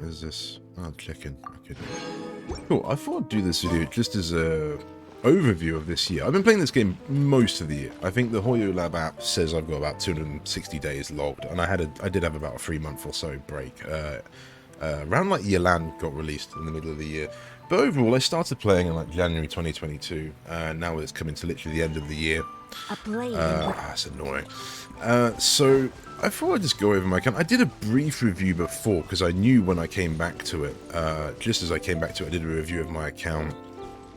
is this? Oh, chicken. Okay. Cool. I thought I'd do this video just as a overview of this year. I've been playing this game most of the year. I think the Hoyo Lab app says I've got about 260 days logged, and I did have about a 3-month or so break. Around like Yelan got released in the middle of the year. But overall, I started playing in like January 2022. Now it's coming to literally the end of the year. That's annoying. So I thought I'd just go over my account. I did a brief review before because I knew when I came back to it, just as I came back to it, I did a review of my account.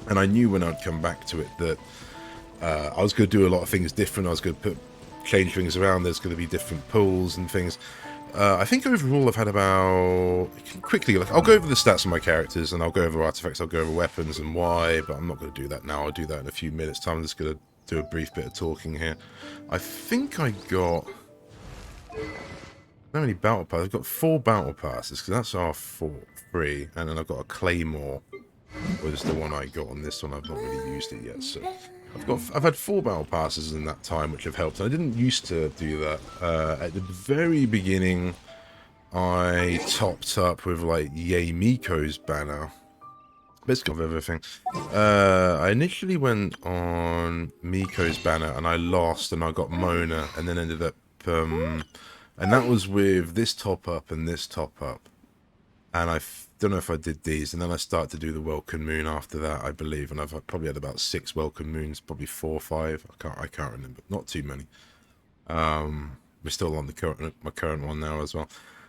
And I knew when I'd come back to it that I was going to do a lot of things different. I was going to change things around. There's going to be different pools and things. I think overall I've had about... Quickly, I'll go over the stats of my characters, and I'll go over artifacts, I'll go over weapons and why, but I'm not going to do that now. I'll do that in a few minutes' time. I'm just going to do a brief bit of talking here. I think I got... How many battle passes? I've got 4 battle passes, because that's our 3, and then I've got a claymore, was the one I got on this one. I've not really used it yet, so... I've had 4 battle passes in that time, which have helped. I didn't used to do that. At the very beginning, I topped up with like Yay Miko's banner. Best of everything. I initially went on Miko's banner and I lost, and I got Mona, and then ended up, and that was with this top up and this top up. And I don't know if I did these, and then I started to do the Welcome Moon after that, I believe, and I've probably had about 6 Welcome Moons, probably 4 or 5. I can't remember, not too many. We're still on my current one now as well.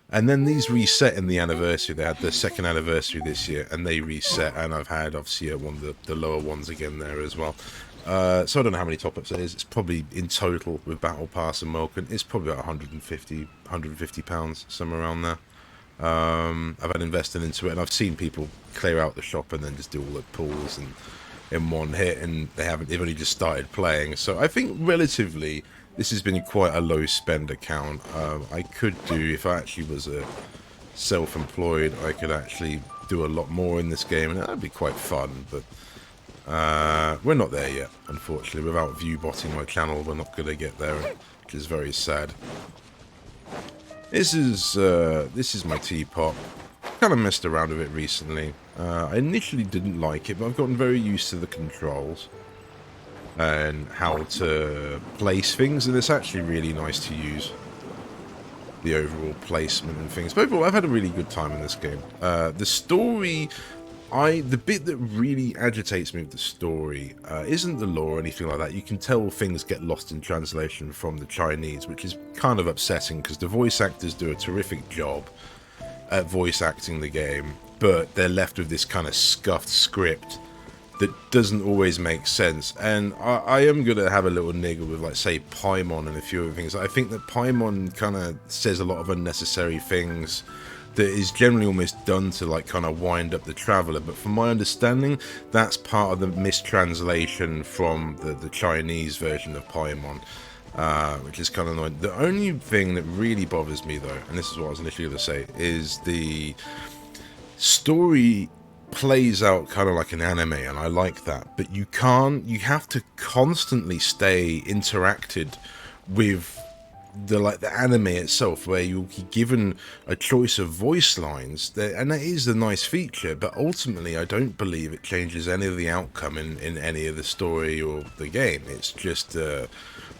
And then these reset in the anniversary. They had the 2nd anniversary this year, and they reset, and I've had obviously one of the lower ones again there as well. So I don't know how many top-ups it is. It's probably in total with Battle Pass and Welcome, it's probably about 150 pounds, somewhere around there. I've had invested into it, and I've seen people clear out the shop and then just do all the pulls and in one hit, and they've only just started playing. So I think relatively this has been quite a low spend account. I could do, if I actually was a self-employed, I could actually do a lot more in this game, and that'd be quite fun, but we're not there yet, unfortunately. Without view botting my channel, we're not going to get there, which is very sad. This is my Teapot. Kind of messed around with it recently. I initially didn't like it, but I've gotten very used to the controls and how to place things, and it's actually really nice to use the overall placement and things. But overall, I've had a really good time in this game. The story, the bit that really agitates me with the story isn't the lore or anything like that. You can tell things get lost in translation from the Chinese, which is kind of upsetting because the voice actors do a terrific job at voice acting the game, but they're left with this kind of scuffed script that doesn't always make sense. And I am going to have a little niggle with, like, say, Paimon and a few other things. I think that Paimon kind of says a lot of unnecessary things that is generally almost done to, like, kind of wind up the traveller, but from my understanding, that's part of the mistranslation from the Chinese version of Paimon, which is kind of annoying. The only thing that really bothers me, though, and this is what I was initially going to say, is the story plays out kind of like an anime, and I like that, but you have to constantly stay interacted with the anime itself, where you'll be given a choice of voice lines, and that is a nice feature, but ultimately I don't believe it changes any of the outcome in any of the story or the game. It's just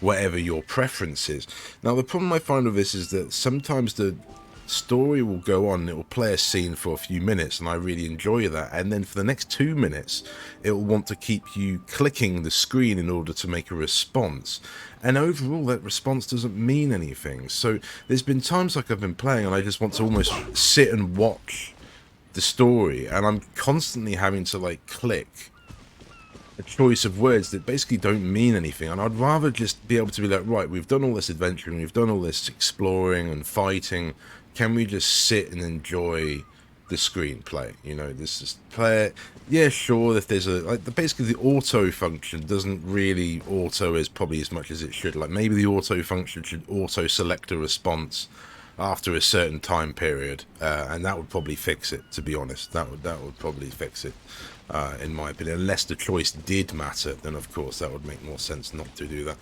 whatever your preference is. Now, the problem I find with this is that sometimes the story will go on, it will play a scene for a few minutes, and I really enjoy that, and then for the next 2 minutes it will want to keep you clicking the screen in order to make a response, and overall that response doesn't mean anything. So there's been times like I've been playing and I just want to almost sit and watch the story, and I'm constantly having to, like, click a choice of words that basically don't mean anything, and I'd rather just be able to be like, right, we've done all this adventuring, we've done all this exploring and fighting, can we just sit and enjoy the screenplay? You know, this is play it. Yeah, sure, if there's basically the auto function doesn't really auto as probably as much as it should. Like, maybe the auto function should auto select a response after a certain time period, and that would probably fix it, to be honest. That would probably fix it, in my opinion. Unless the choice did matter, then of course that would make more sense not to do that.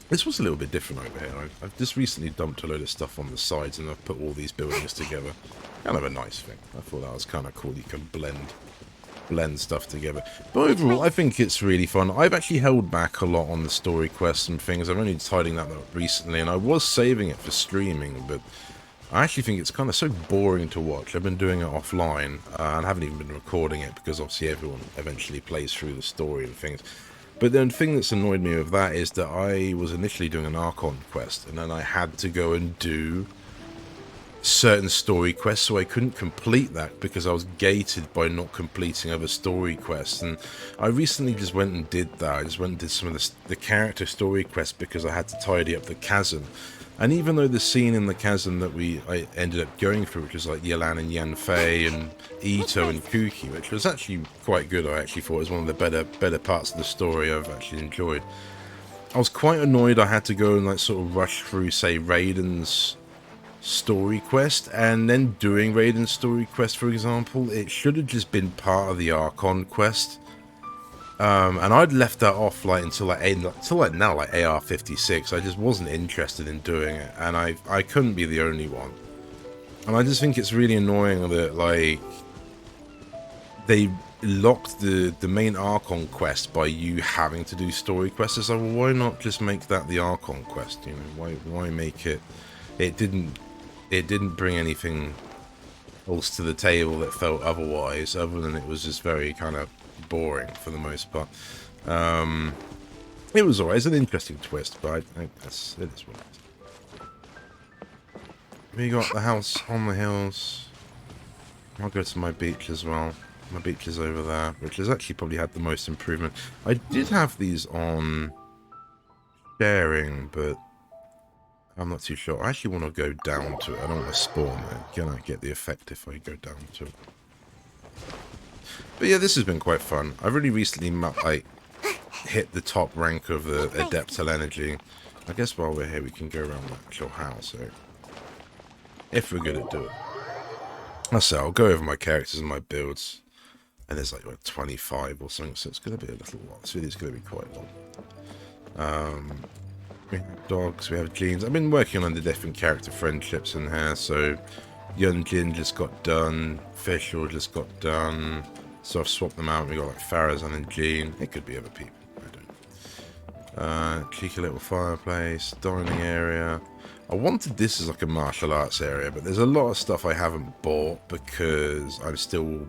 This was a little bit different over here. I've just recently dumped a load of stuff on the sides and I've put all these buildings together. Kind of a nice thing. I thought that was kind of cool. You can blend stuff together. But overall, I think it's really fun. I've actually held back a lot on the story quests and things. I'm only tidying that up recently, and I was saving it for streaming, but I actually think it's kind of so boring to watch. I've been doing it offline, and haven't even been recording it because obviously everyone eventually plays through the story and things. But the thing that's annoyed me with that is that I was initially doing an Archon quest, and then I had to go and do certain story quests, so I couldn't complete that because I was gated by not completing other story quests. And I recently just went and did that. I just went and did some of the character story quests because I had to tidy up the chasm. And even though the scene in the chasm that I ended up going through, which was like Yelan and Yanfei and Ito and Kuki, which was actually quite good, I actually thought it was one of the better parts of the story I've actually enjoyed. I was quite annoyed I had to go and like sort of rush through, say, Raiden's story quest, and then doing Raiden's story quest, for example. It should have just been part of the Archon quest. And I'd left that off like until now, like AR-56. I just wasn't interested in doing it, and I couldn't be the only one. And I just think it's really annoying that like they locked the main Archon quest by you having to do story quests. It's like, well, why not just make that the Archon quest? You know, why make it? It didn't bring anything else to the table that felt otherwise, other than it was just very kind of boring for the most part. It was always an interesting twist, but I guess it is what it is. We got the house on the hills. I'll go to my beach as well. My beach is over there, which has actually probably had the most improvement. I did have these on sharing, but I'm not too sure. I actually want to go down to it. I don't want to spawn there. Can I get the effect if I go down to it? But yeah, this has been quite fun. I really recently hit the top rank of the Adeptal Energy. I guess while we're here, we can go around the actual house. So if we're good at doing it. I say I'll go over my characters and my builds. And there's like what, 25 or something, so it's going to be a little while. This video's going to be quite long. We have dogs, we have jeans. I've been working on the different character friendships in here, so Young Jin just got done, Fischl just got done, so I've swapped them out. We got like Farazan and Jean. It could be other people, I don't know. Cheeky little fireplace, dining area. I wanted this as like a martial arts area, but there's a lot of stuff I haven't bought because I'm still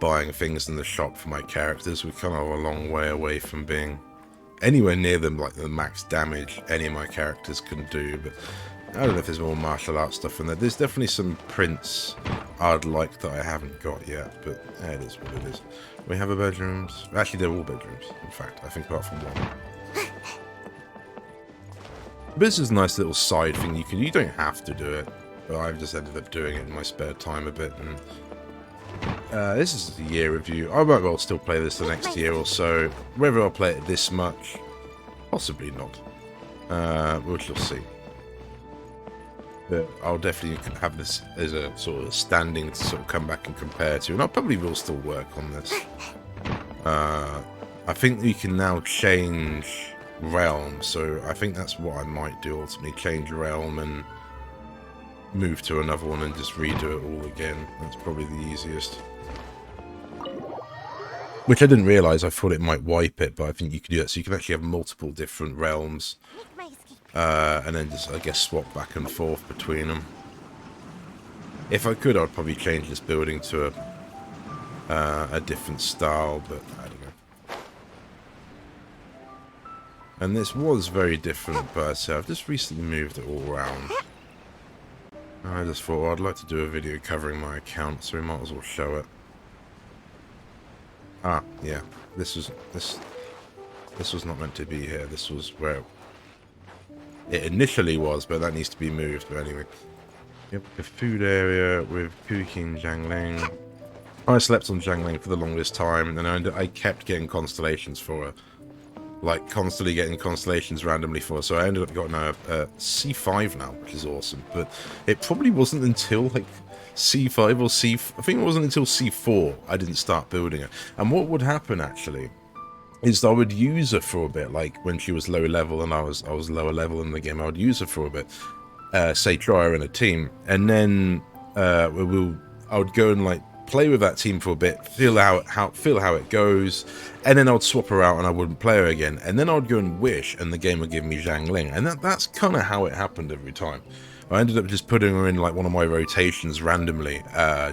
buying things in the shop for my characters. We're kind of a long way away from being anywhere near them, like the max damage any of my characters can do. But I don't know if there's more martial arts stuff in there. There's definitely some prints I'd like that I haven't got yet, but it is what it is. We have a bedrooms. Actually, they're all bedrooms, in fact, I think, apart from one. But this is a nice little side thing you can do. You don't have to do it, but I've just ended up doing it in my spare time a bit. And this is a year review. I might well still play this the next year or so. Whether I'll play it this much, possibly not. We shall see. But I'll definitely have this as a sort of standing to sort of come back and compare to, and I probably will still work on this. I think you can now change realm, so I think that's what I might do ultimately, change realm and move to another one and just redo it all again. That's probably the easiest. Which I didn't realise. I thought it might wipe it, but I think you can do that. So you can actually have multiple different realms. And then just, I guess, swap back and forth between them. If I could, I'd probably change this building to a different style, but I don't know. And this was very different, but I've just recently moved it all around. I just thought, well, I'd like to do a video covering my account, so we might as well show it. Ah, yeah. This was not meant to be here. This was where it initially was, but that needs to be moved. But anyway, yep, the food area with Kuki and Zhangling. I slept on Zhangling for the longest time, and then I kept getting constellations for her. Like, constantly getting constellations randomly for her. So I ended up getting a C5 now, which is awesome. But it probably wasn't until, like, C5 or I think it wasn't until C4 I didn't start building it. And what would happen, actually, is I would use her for a bit, like when she was low level and I was lower level in the game. I would use her for a bit, say try her in a team, and then I would go and like play with that team for a bit, feel how it goes, and then I would swap her out and I wouldn't play her again, and then I would go and wish, and the game would give me Zhang Ling, and that's kind of how it happened every time. I ended up just putting her in like one of my rotations randomly,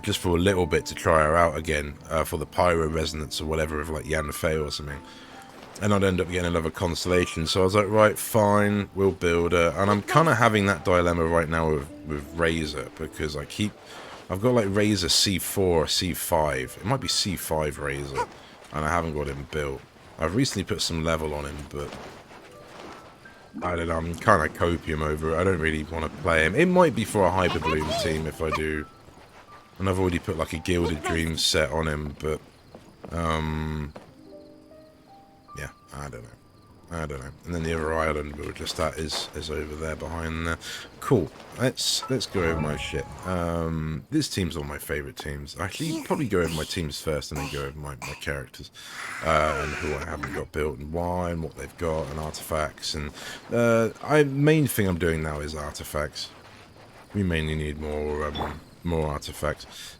just for a little bit to try her out again, for the Pyro Resonance or whatever of like Yan Fei or something. And I'd end up getting another constellation. So I was like, right, fine, we'll build her. And I'm kind of having that dilemma right now with Razor, because I've got like Razor C4 or C5. It might be C5 Razor, and I haven't got him built. I've recently put some level on him, but I don't know, I'm kind of copium over it. I don't really want to play him. It might be for a Hyper Bloom team if I do. And I've already put like a Gilded Dreams set on him, but yeah, I don't know. And then the other island we were just at is over there behind there. Cool. Let's go over my shit. This team's all my favourite teams. Actually, probably go over my teams first and then go over my characters. And who I haven't got built and why and what they've got and artifacts. And main thing I'm doing now is artifacts. We mainly need more artifacts.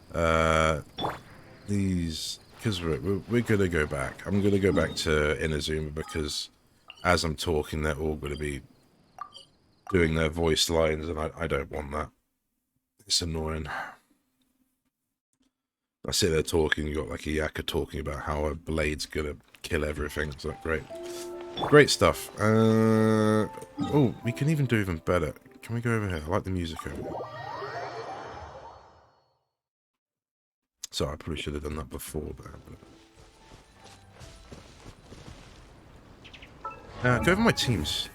These... Because we're going to go back. I'm going to go back to Inazuma because as I'm talking, they're all going to be doing their voice lines, and I don't want that. It's annoying. I sit there talking, you got like a yakka talking about how a blade's going to kill everything. It's like, great. Great stuff. Oh, we can even do even better. Can we go over here? I like the music over here. So I probably should have done that before, but... go over my teams.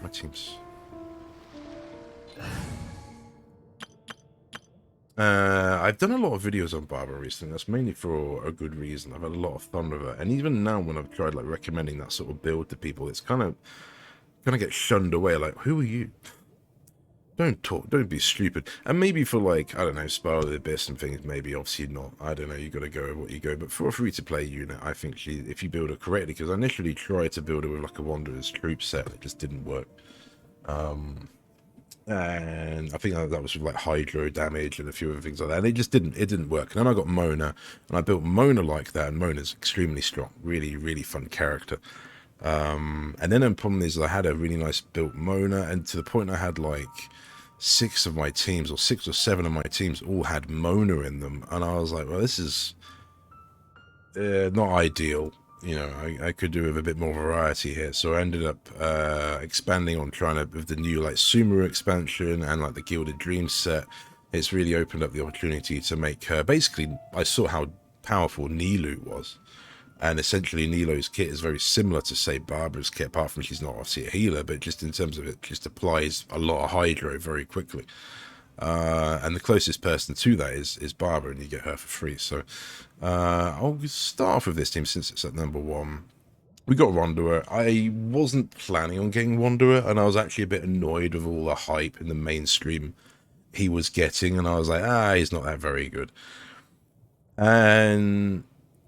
I've done a lot of videos on Barbara recently. That's mainly for a good reason. I've had a lot of fun with her. And even now when I've tried like recommending that sort of build to people, it's kind of get shunned away. Like, who are you? Don't talk, don't be stupid. And maybe for like, I don't know, Spiral of the Abyss and things, maybe obviously not. I don't know, you got to go with what you go. But for a free-to-play unit, I think if you build her correctly, because I initially tried to build her with like a Wanderer's troop set, and it just didn't work. And I think that was with like hydro damage and a few other things like that. And it didn't work. And then I got Mona, and I built Mona like that, and Mona's extremely strong, really, really fun character. And then the problem is I had a really nice built Mona, and to the point I had like 6 of my teams, or 6 or 7 of my teams all had Mona in them, and I was like, well, this is not ideal. You know, I could do with a bit more variety here. So I ended up expanding on trying to, with the new like Sumeru expansion and like the Gilded Dreams set, it's really opened up the opportunity to make her, basically, I saw how powerful Nilu was. And essentially Nilo's kit is very similar to, say, Barbara's kit, apart from she's not obviously a healer, but just in terms of it just applies a lot of hydro very quickly. And the closest person to that is Barbara, and you get her for free. So I'll start off with this team since it's at number 1. We got Wanderer. I wasn't planning on getting Wanderer, and I was actually a bit annoyed with all the hype in the mainstream he was getting, and I was like, he's not that very good. And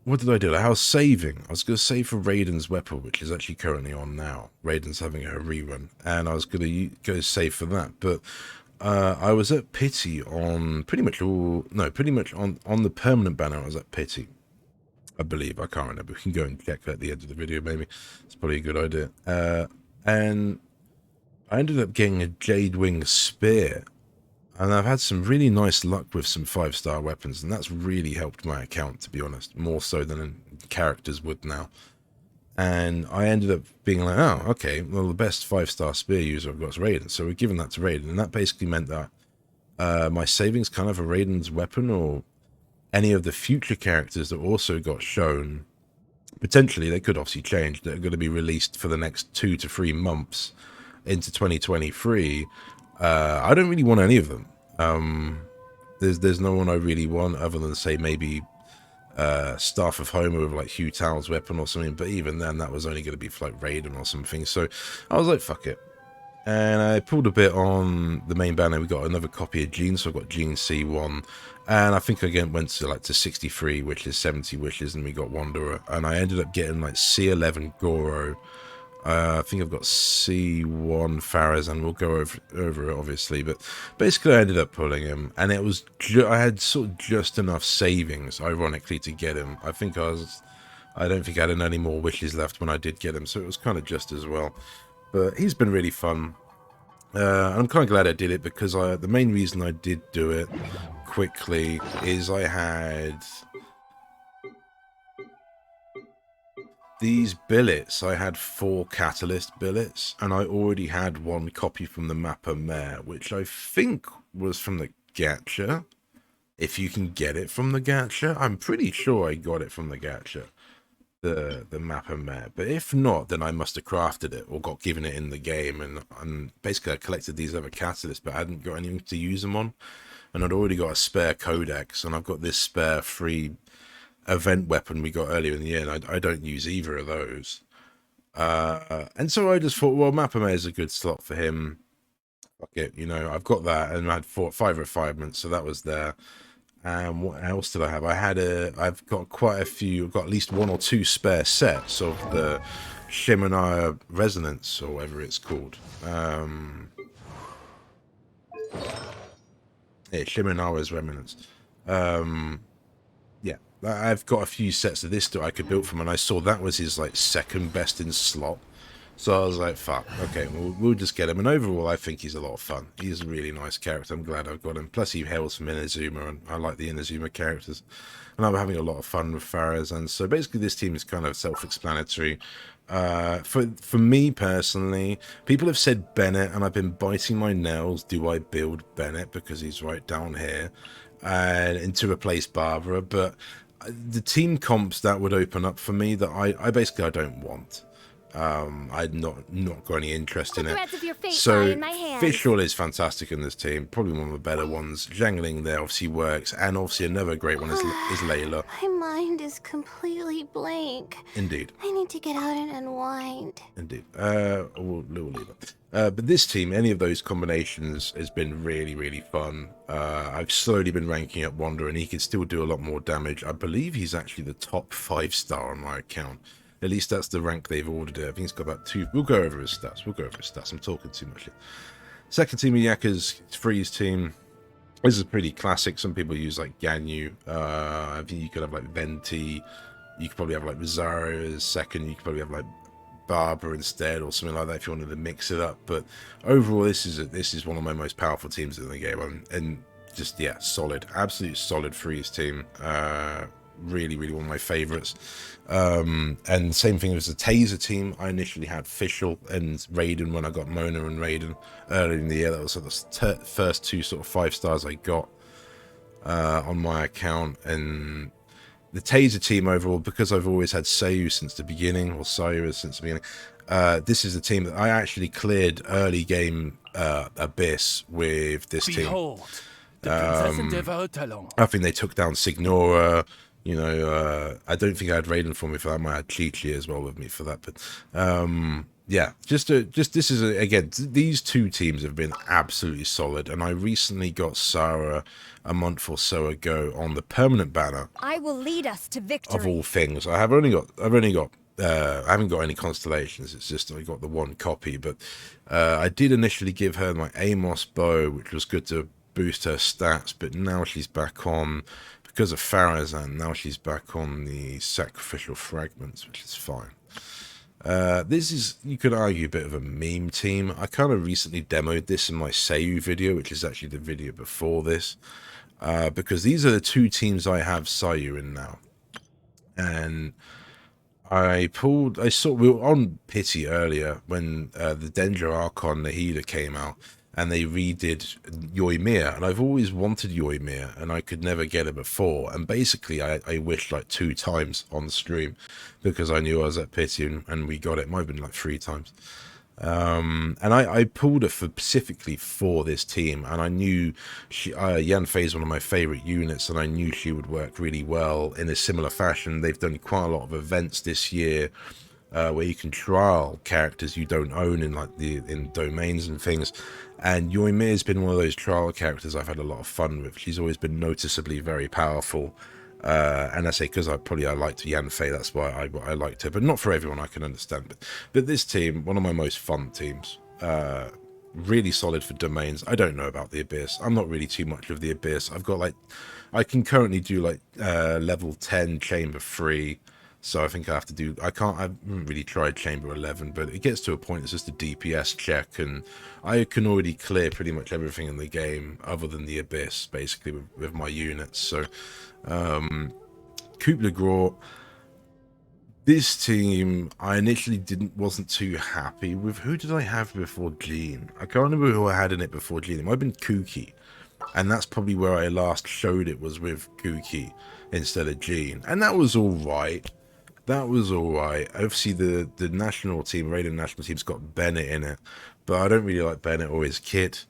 what did I do? I was saving. I was going to save for Raiden's weapon, which is actually currently on now. Raiden's having a rerun, and I was going to go save for that. But I was at Pity on pretty much on the permanent banner. I was at Pity, I believe. I can't remember. We can go and check that at the end of the video, maybe. It's probably a good idea. And I ended up getting a Jade Wing Spear. And I've had some really nice luck with some 5-star weapons, and that's really helped my account, to be honest, more so than characters would now. And I ended up being like, oh, okay, well, the best 5-star spear user I've got is Raiden, so we're giving that to Raiden, and that basically meant that my savings kind of for Raiden's weapon, or any of the future characters that also got shown, potentially, they could obviously change, that are going to be released for the next 2 to 3 months into 2023, I don't really want any of them. There's no one I really want other than, say, maybe Staff of Homer with like Hugh Tal's weapon or something, but even then that was only going to be for like Raiden or something. So I was like, fuck it. And I pulled a bit on the main banner. We got another copy of Gene, so I got Gene C1. And I think again went to 63 wishes, 70 wishes, and we got Wanderer. And I ended up getting like C11 Goro. I think I've got C1 Faraz, and we'll go over it obviously. But basically, I ended up pulling him, and it was I had sort of just enough savings, ironically, to get him. I don't think I had any more wishes left when I did get him, so it was kind of just as well. But he's been really fun. I'm kind of glad I did it because the main reason I did do it quickly is I had these billets. I had 4 catalyst billets, and I already had 1 copy from the Mapper Mare, which I think was from the gacha. If you can get it from the gacha, I'm pretty sure I got it from the gacha. The Mapper Mare, but if not, then I must have crafted it or got given it in the game, and basically I collected these other catalysts, but I hadn't got anything to use them on, and I'd already got a spare codex, and I've got this spare free event weapon we got earlier in the year, and I don't use either of those, and so I just thought, well, Mapper Mare is a good slot for him. Fuck it, I've got that, and I had 5 refinements, so that was there. What else did I have? I've got quite a few. I've got at least 1 or 2 spare sets of the Shimonaya Resonance, or whatever it's called. Yeah, Shimonaya's Remnants. Yeah, I've got a few sets of this that I could build from, and I saw that was his like second best in slot. So I was like, fuck, okay, we'll just get him. And overall, I think he's a lot of fun. He's a really nice character. I'm glad I've got him. Plus, he hails from Inazuma, and I like the Inazuma characters. And I'm having a lot of fun with Faraz. And so basically, this team is kind of self-explanatory. For me personally, people have said Bennett, and I've been biting my nails. Do I build Bennett because he's right down here, and to replace Barbara? But the team comps that would open up for me that I basically I don't want. I'd not got any interest in it. So Fishall is fantastic in this team, probably one of the better ones. Zhangling there obviously works, and obviously another great one is Layla. My mind is completely blank. Indeed. I need to get out and unwind. Indeed. We'll leave it. But this team, any of those combinations has been really, really fun. I've slowly been ranking up Wander, and he can still do a lot more damage. I believe he's actually the top 5-star on my account. At least that's the rank they've ordered it. I think he's got about 2. We'll go over his stats. I'm talking too much here. Second team of Yaka's Freeze team. This is pretty classic. Some people use like Ganyu. I think you could have like Venti. You could probably have like Rosario as second. You could probably have like Barber instead, or something like that if you wanted to mix it up. But overall, this is one of my most powerful teams in the game, and just solid, absolute solid Freeze team. Really, really one of my favorites. And same thing as the Taser team. I initially had Fishall and Raiden when I got Mona and Raiden earlier in the year. That was the first 2 sort of 5-stars I got on my account. And the Taser team overall, because I've always had Sayu since the beginning, or Sayu since the beginning, this is the team that I actually cleared early game Abyss with this team. I think they took down Signora. I don't think I had Raiden for me for that. I might have Chi-Chi as well with me for that. But yeah, this is again, these 2 teams have been absolutely solid. And I recently got Sarah a month or so ago on the permanent banner. I will lead us to victory. Of all things, I haven't got any constellations. It's just I got the 1 copy. But I did initially give her my Amos bow, which was good to boost her stats. But now she's back on. Because of Farazan, now she's back on the sacrificial fragments, which is fine. This is, you could argue, a bit of a meme team. I kind of recently demoed this in my Sayu video, which is actually the video before this. Because these are the 2 teams I have Sayu in now. And we were on Pity earlier when the Dendro Archon, the healer, came out. And they redid Yoimiya, and I've always wanted Yoimiya, and I could never get it before. And basically, I wished like 2 times on the stream because I knew I was at Pity, and we got it. It might have been like 3 times. And I pulled it specifically for this team, and I knew Yanfei is one of my favorite units, and I knew she would work really well in a similar fashion. They've done quite a lot of events this year where you can trial characters you don't own in like in domains and things. And Yoimiya has been one of those trial characters I've had a lot of fun with. She's always been noticeably very powerful. And I say because I liked Yanfei, that's why I liked her, but not for everyone, I can understand. But this team, one of my most fun teams. Really solid for domains. I don't know about the Abyss. I'm not really too much of the Abyss. I've got like, I can currently do like level 10 chamber 3. So I think I have to do, I haven't really tried chamber 11, but it gets to a point, it's just a DPS check, and I can already clear pretty much everything in the game other than the Abyss, basically, with my units. So, Coupe le Gros, this team, I initially wasn't too happy with. Who did I have before Jean? I can't remember who I had in it before Jean. It might have been Kuki. And that's probably where I last showed it, was with Kuki instead of Jean. And that was alright. That was alright. Obviously, the national team, Raiden national team's got Bennett in it. But I don't really like Bennett or his kit.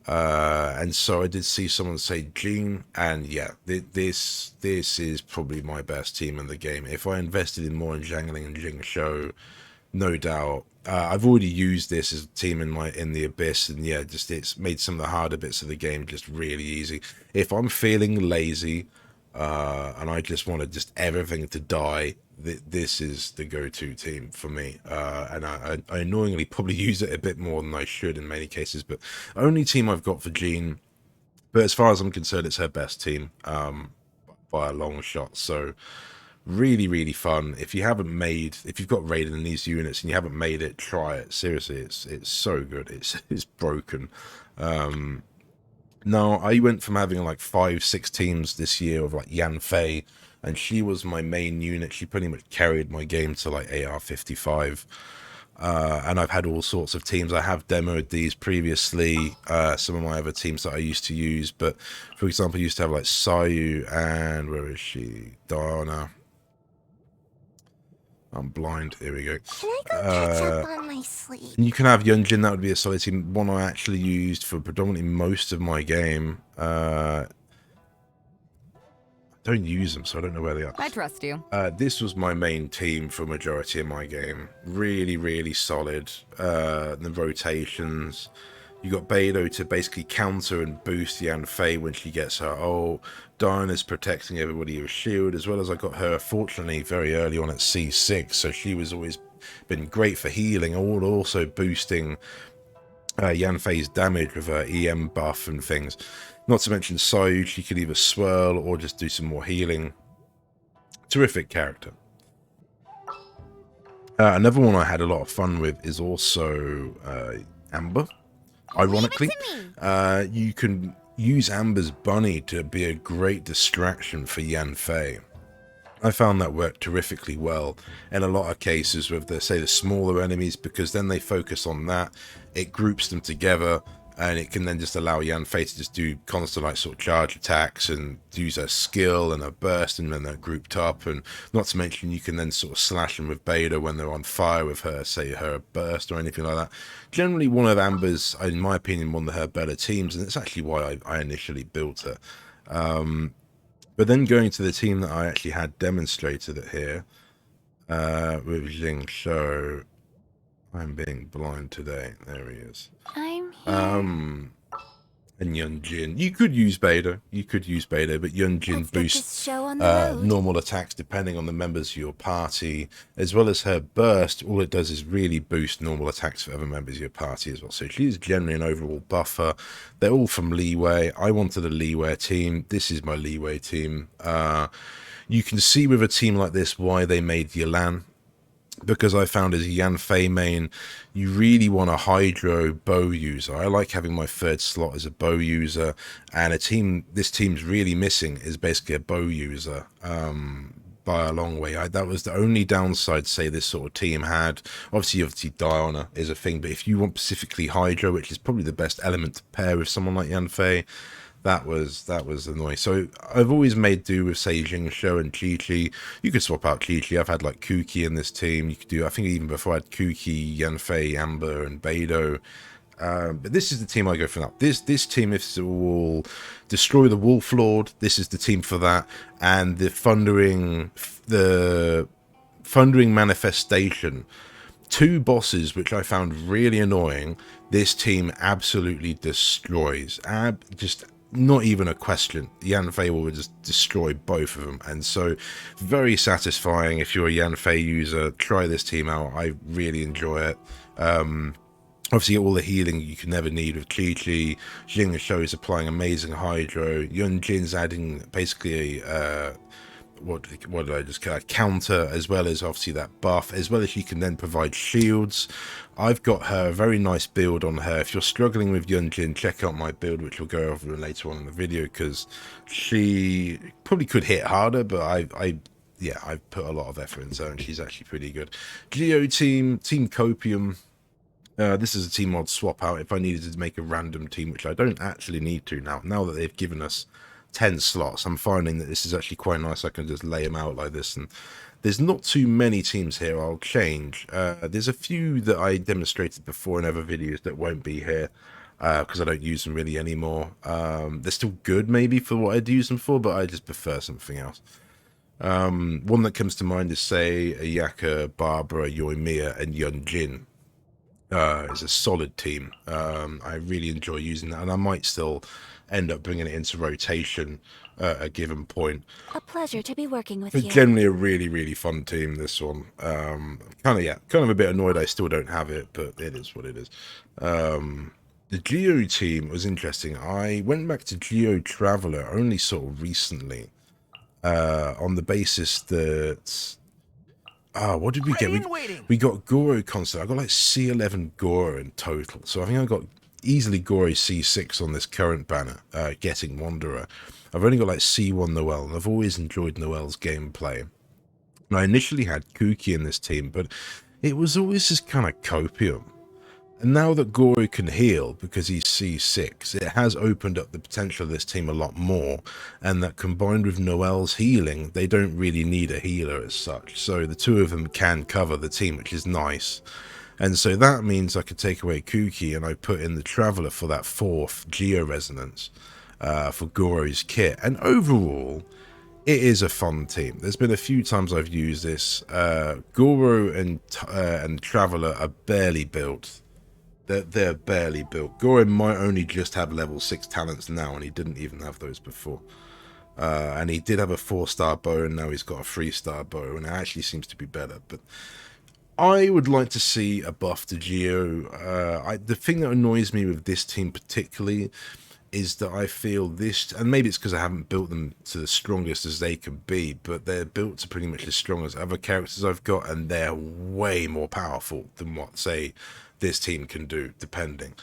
And so I did see someone say Jean, and yeah, this is probably my best team in the game. If I invested in more in Zhangling and Jingshou, no doubt. I've already used this as a team in the Abyss, and yeah, just it's made some of the harder bits of the game just really easy. If I'm feeling lazy, and I just wanted just everything to die, this is the go-to team for me. And I annoyingly probably use it a bit more than I should in many cases, but only team I've got for Jean. But as far as I'm concerned, it's her best team, by a long shot. So really, really fun. If you've got Raiden in these units and you haven't made it, try it. Seriously, it's so good. It's broken. No, I went from having like 5-6 teams this year of like Yanfei, and she was my main unit. She pretty much carried my game to like AR-55. And I've had all sorts of teams. I have demoed these previously, some of my other teams that I used to use. But for example, I used to have like Sayu and where is she? Diana. I'm blind. Here we go. Can I go catch up on my sleep? You can have Yunjin. That would be a solid team. One I actually used for predominantly most of my game. I don't use them, so I don't know where they are. I trust you. This was my main team for majority of my game. Really, really solid. The rotations. You got Beidou to basically counter and boost Yanfei when she gets her ult. Diana's protecting everybody with shield, as well as I got her, fortunately, very early on at C6, so she was always been great for healing, also boosting Yanfei's damage with her EM buff and things. Not to mention Sayu, she could either swirl or just do some more healing. Terrific character. Another one I had a lot of fun with is also Amber. Ironically, you can use Amber's bunny to be a great distraction for Yanfei. I found that worked terrifically well in a lot of cases with the smaller enemies, because then they focus on that, it groups them together, and it can then just allow Yanfei to just do constant like sort of charge attacks and use her skill and her burst, and then they're grouped up. And not to mention you can then sort of slash them with Beta when they're on fire with her, say her burst or anything like that. Generally one of Amber's, in my opinion, one of her better teams, and it's actually why I initially built her. But then going to the team that I actually had demonstrated it here, with Jingshou. I'm being blind today. There he is. I'm here. And Yunjin. You could use Beta, but Yunjin Let's get boosts this show on the road. normal attacks depending on the members of your party, as well as her burst. All it does is really boost normal attacks for other members of your party as well. So she's generally an overall buffer. They're all from Leeway. I wanted a Leeway team. This is my Leeway team. You can see with a team like this why they made Yelan, because I found as a Yanfei main, you really want a Hydro bow user. I like having my third slot as a bow user, and this team's really missing is basically a bow user by a long way. That was the only downside, say, this sort of team had. Obviously Diana is a thing, but if you want specifically Hydro, which is probably the best element to pair with someone like Yanfei, that was annoying. So I've always made do with, say, Jingshou and Chi-Chi. You could swap out Chi-Chi. I've had like Kuki in this team. You could do, I think even before I had Kuki, Yanfei, Amber, and Beidou. But this is the team I go for now. This team is all destroy the Wolf Lord. This is the team for that. And the Thundering Manifestation. Two bosses which I found really annoying. This team absolutely destroys. Just not even a question. Yanfei will just destroy both of them. And so, very satisfying. If you're a Yanfei user, try this team out. I really enjoy it. Obviously, all the healing you can never need with Chi-Chi. Jing Shou is applying amazing Hydro. Yun Jin's adding basically a what did I just call counter, as well as obviously that buff, as well as she can then provide shields. I've got her a very nice build on her. If you're struggling with Yunjin, check out my build, which we'll go over later on in the video, because she probably could hit harder, but yeah, I've put a lot of effort into her and she's actually pretty good. Geo team Copium. This is a team I'd swap out if I needed to make a random team, which I don't actually need to now. Now that they've given us 10 slots, I'm finding that this is actually quite nice. I can just lay them out like this, and there's not too many teams here I'll change. There's a few that I demonstrated before in other videos that won't be here because I don't use them really anymore. They're still good maybe for what I'd use them for, but I just prefer something else. One that comes to mind is, say, Ayaka, Barbara, Yoimiya, and Yunjin. Is a solid team. I really enjoy using that, and I might still end up bringing it into rotation at a given point. A pleasure to be working with But you. generally a really fun team, this one. Kind of a bit annoyed I still don't have it, but it is what it is. The Geo team was interesting. I went back to Geo Traveler only sort of recently, on the basis that what did we get? We got Goro constant. I got like C11 Goro in total. So I think I got easily Goro C6 on this current banner, getting Wanderer. I've only got like C1 Noelle, and I've always enjoyed Noelle's gameplay. And I initially had Kuki in this team, but it was always just kind of copium. And now that Goro can heal because he's C6, it has opened up the potential of this team a lot more, and that combined with Noelle's healing, they don't really need a healer as such. So the two of them can cover the team, which is nice. And so that means I could take away Kuki and I put in the Traveler for that 4th Geo Resonance for Goro's kit. And overall, it is a fun team. There's been a few times I've used this. Goro and Traveler are barely built. They're barely built. Goro might only just have level 6 talents now, and he didn't even have those before. And he did have a 4-star bow, and now he's got a 3-star bow, and it actually seems to be better. But I would like to see a buff to Geo. The thing that annoys me with this team particularly is that I feel this, and maybe it's because I haven't built them to the strongest as they can be, but they're built to pretty much as strong as other characters I've got, and they're way more powerful than what, say, this team can do, depending.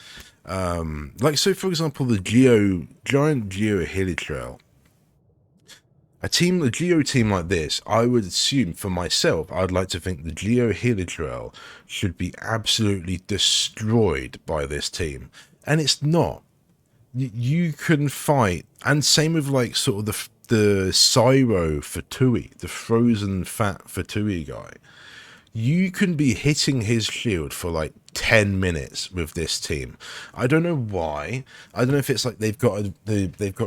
Like, so for example, the giant Geo Hilitrail. A Geo team like this, I would assume for myself, I'd like to think the Geo Hilitrail should be absolutely destroyed by this team. And it's not. You can fight, and same with like sort of the Cyro Fatui, the frozen fat Fatui guy. You can be hitting his shield for like 10 minutes with this team. I don't know why. I don't know if it's like they've got a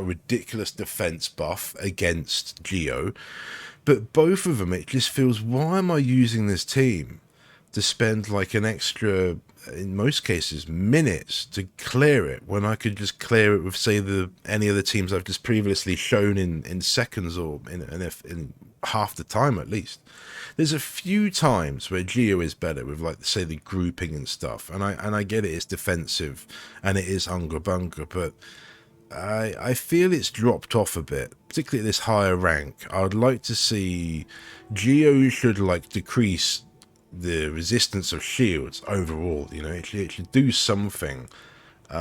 ridiculous defense buff against Geo, but both of them, it just feels, why am I using this team to spend like an extra, in most cases, minutes to clear it, when I could just clear it with, say, any of the teams I've just previously shown in seconds, or in half the time at least. There's a few times where Geo is better with, like, say, the grouping and stuff, and I get it, it's defensive and it is Unga Bunga, but I feel it's dropped off a bit, particularly at this higher rank. I would like to see Geo should like decrease the resistance of shields overall. You know, it should do something.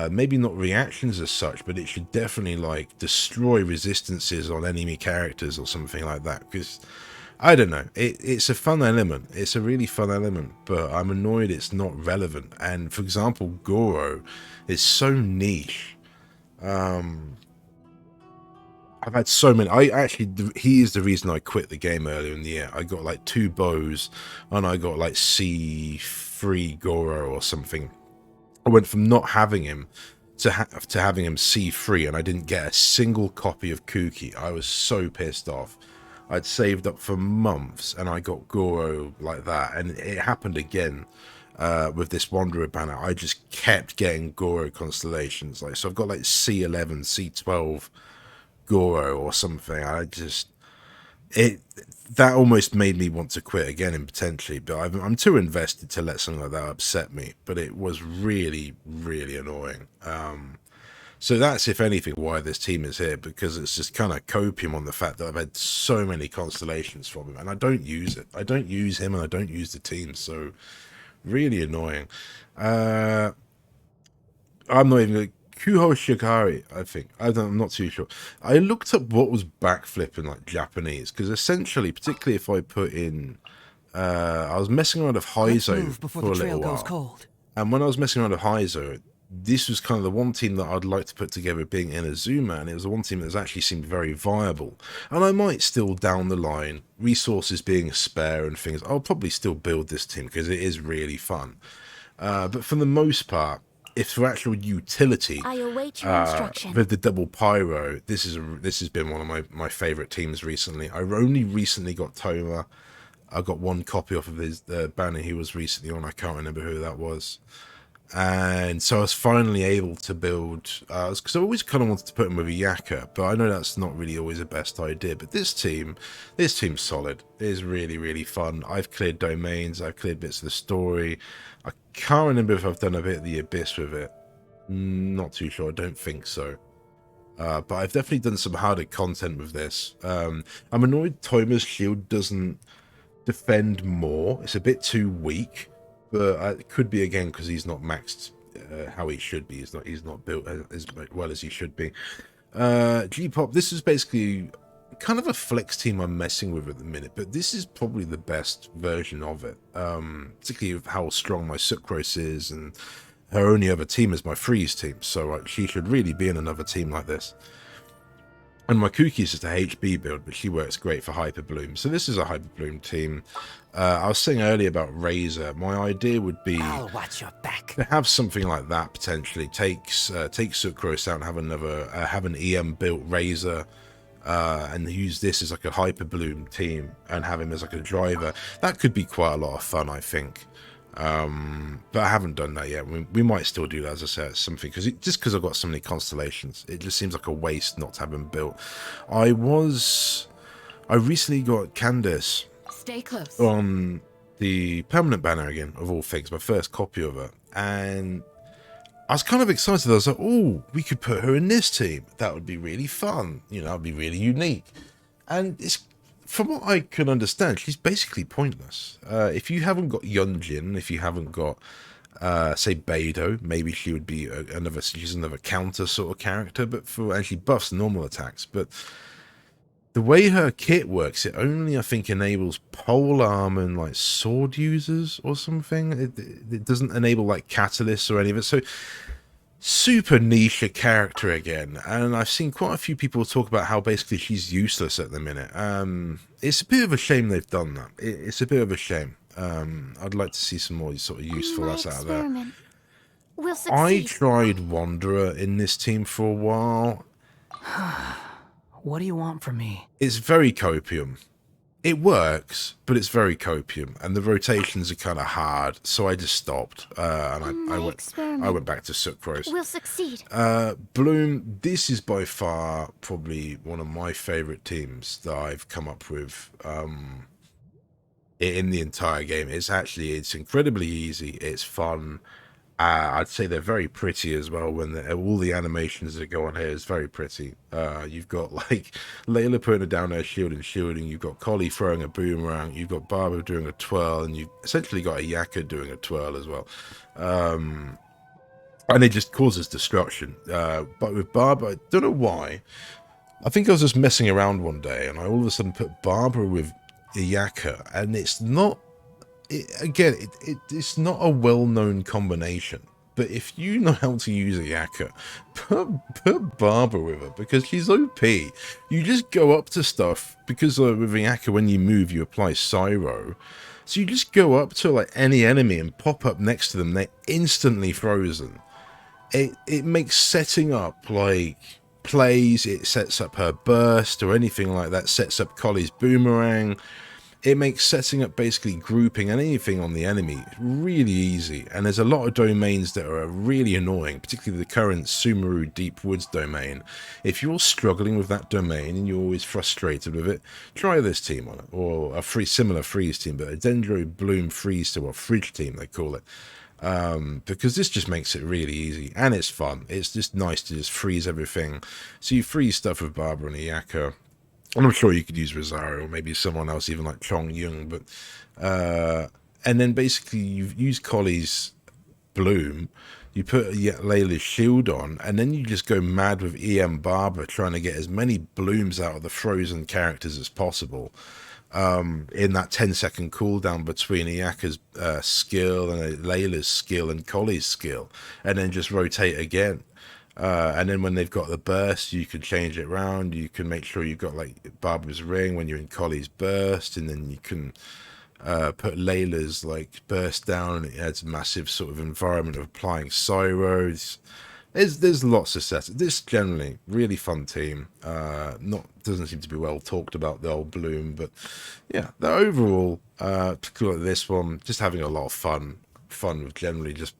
Maybe not reactions as such, but it should definitely like destroy resistances on enemy characters or something like that, because I don't know, it's a fun element, it's a really fun element, but I'm annoyed it's not relevant. And for example, Goro is so niche. I've had so many. He is the reason I quit the game earlier in the year. I got like 2 bows, and I got like C3 Goro or something. I went from not having him to having him C3, and I didn't get a single copy of Kuki. I was so pissed off. I'd saved up for months, and I got Goro like that. And it happened again with this Wanderer banner. I just kept getting Goro constellations. Like, so I've got like C11, C12 Goro or something. It that almost made me want to quit again, and potentially, but I'm too invested to let something like that upset me. But it was really, really annoying. So that's, if anything, why this team is here, because it's just kind of copium on the fact that I've had so many constellations from him, and I don't use it. I don't use him, and I don't use the team, so really annoying. I'm not even... Kuho Shikari, I think. I'm not too sure. I looked up what was backflip in like Japanese, because essentially, particularly if I put in... I was messing around with Heizo for a little while. Cold. And when I was messing around with Heizo, this was kind of the one team that I'd like to put together being Inazuma, and it was the one team that actually seemed very viable. And I might still, down the line, resources being spare and things, I'll probably still build this team because it is really fun. But for the most part, if for actual utility, I await your instruction. with the double pyro, this has been one of my favorite teams recently. I only recently got Toma. I got one copy off of his banner he was recently on. I can't remember who that was. And so I was finally able to build, because I always kind of wanted to put him with a Yaka, but I know that's not really always the best idea. But this team's solid. It is really, really fun. I've cleared domains. I've cleared bits of the story. I can't remember if I've done a bit of the Abyss with it. Not too sure. I don't think so. But I've definitely done some harder content with this. I'm annoyed Toma's shield doesn't defend more. It's a bit too weak. But it could be again because he's not maxed how he should be. He's not built as well as he should be. G-Pop, this is basically kind of a flex team I'm messing with at the minute, but this is probably the best version of it. Particularly of how strong my Sucrose is, and her only other team is my Freeze team, so she should really be in another team like this. And my Kuki is just a HB build, but she works great for Hyper Bloom. So this is a Hyper Bloom team. I was saying earlier about Razor. My idea would be I'll watch your back. to have something like that potentially. Take Sucrose out and have an EM built Razor, and use this as like a Hyper Bloom team and have him as like a driver. That could be quite a lot of fun, I think. But I haven't done that yet. We might still do that, as I said, something, because I've got so many constellations, it just seems like a waste not to have them built. I recently got Candace Stay close. on the permanent banner again, of all things, my first copy of her, and I was kind of excited. I was like, oh, we could put her in this team. That would be really fun. That'd be really unique. And from what I can understand, she's basically pointless. If you haven't got Yunjin, if you haven't got, say, Beidou, maybe she would be she's another counter sort of character, and she buffs normal attacks. But the way her kit works, it only, I think, enables pole arm and like sword users or something. It doesn't enable like catalysts or any of it. So super niche character again, and I've seen quite a few people talk about how basically she's useless at the minute. It's a bit of a shame they've done that. It's a bit of a shame. I'd like to see some more sort of usefulness out there. We'll I succeed. tried Wanderer in this team for a while. What do you want from me? It's very copium. It works, but it's very copium, and the rotations are kind of hard, so I just stopped, and I went back to Sucrose. We'll succeed. Bloom, this is by far probably one of my favorite teams that I've come up with in the entire game. It's incredibly easy. It's fun. I'd say they're very pretty as well. When all the animations that go on here is very pretty. You've got like Layla putting a down air shield and shielding. You've got Collie throwing a boomerang. You've got Barbara doing a twirl, and you've essentially got a Yaka doing a twirl as well. And it just causes destruction. But with Barbara, I don't know why. I think I was just messing around one day, and I all of a sudden put Barbara with Yaka, and it's not. It's not a well-known combination, but if you know how to use a Yaka, put Barbara with her, because she's OP. You just go up to stuff, because with a Yaka, when you move, you apply Cyro. So you just go up to like any enemy and pop up next to them. They're instantly frozen. It makes setting up like plays, it sets up her burst or anything like that, sets up Collie's boomerang. It makes setting up basically grouping and anything on the enemy really easy, and there's a lot of domains that are really annoying, particularly the current Sumeru Deep Woods domain. If you're struggling with that domain and you're always frustrated with it, try this team on it, or a similar freeze team, but a Dendro Bloom freeze team, or fridge team they call it. Because this just makes it really easy, and it's fun. It's just nice to just freeze everything. So you freeze stuff with Barbara and Iyaka. And I'm sure you could use Rosario or maybe someone else, even like Chong Yung. But and then basically you use Collie's Bloom, you put Layla's shield on, and then you just go mad with EM Barber trying to get as many blooms out of the frozen characters as possible. In that 10-second cooldown between Iyaka's skill and Layla's skill and Collie's skill, and then just rotate again. And then when they've got the burst, you can change it around. You can make sure you've got like Barbara's ring when you're in Collie's burst, and then you can put Layla's like burst down, and it adds a massive sort of environment of applying Cyros. There's lots of sets. This generally really fun team. Doesn't seem to be well talked about, the old Bloom, but yeah, the overall, particularly this one, just having a lot of fun with generally just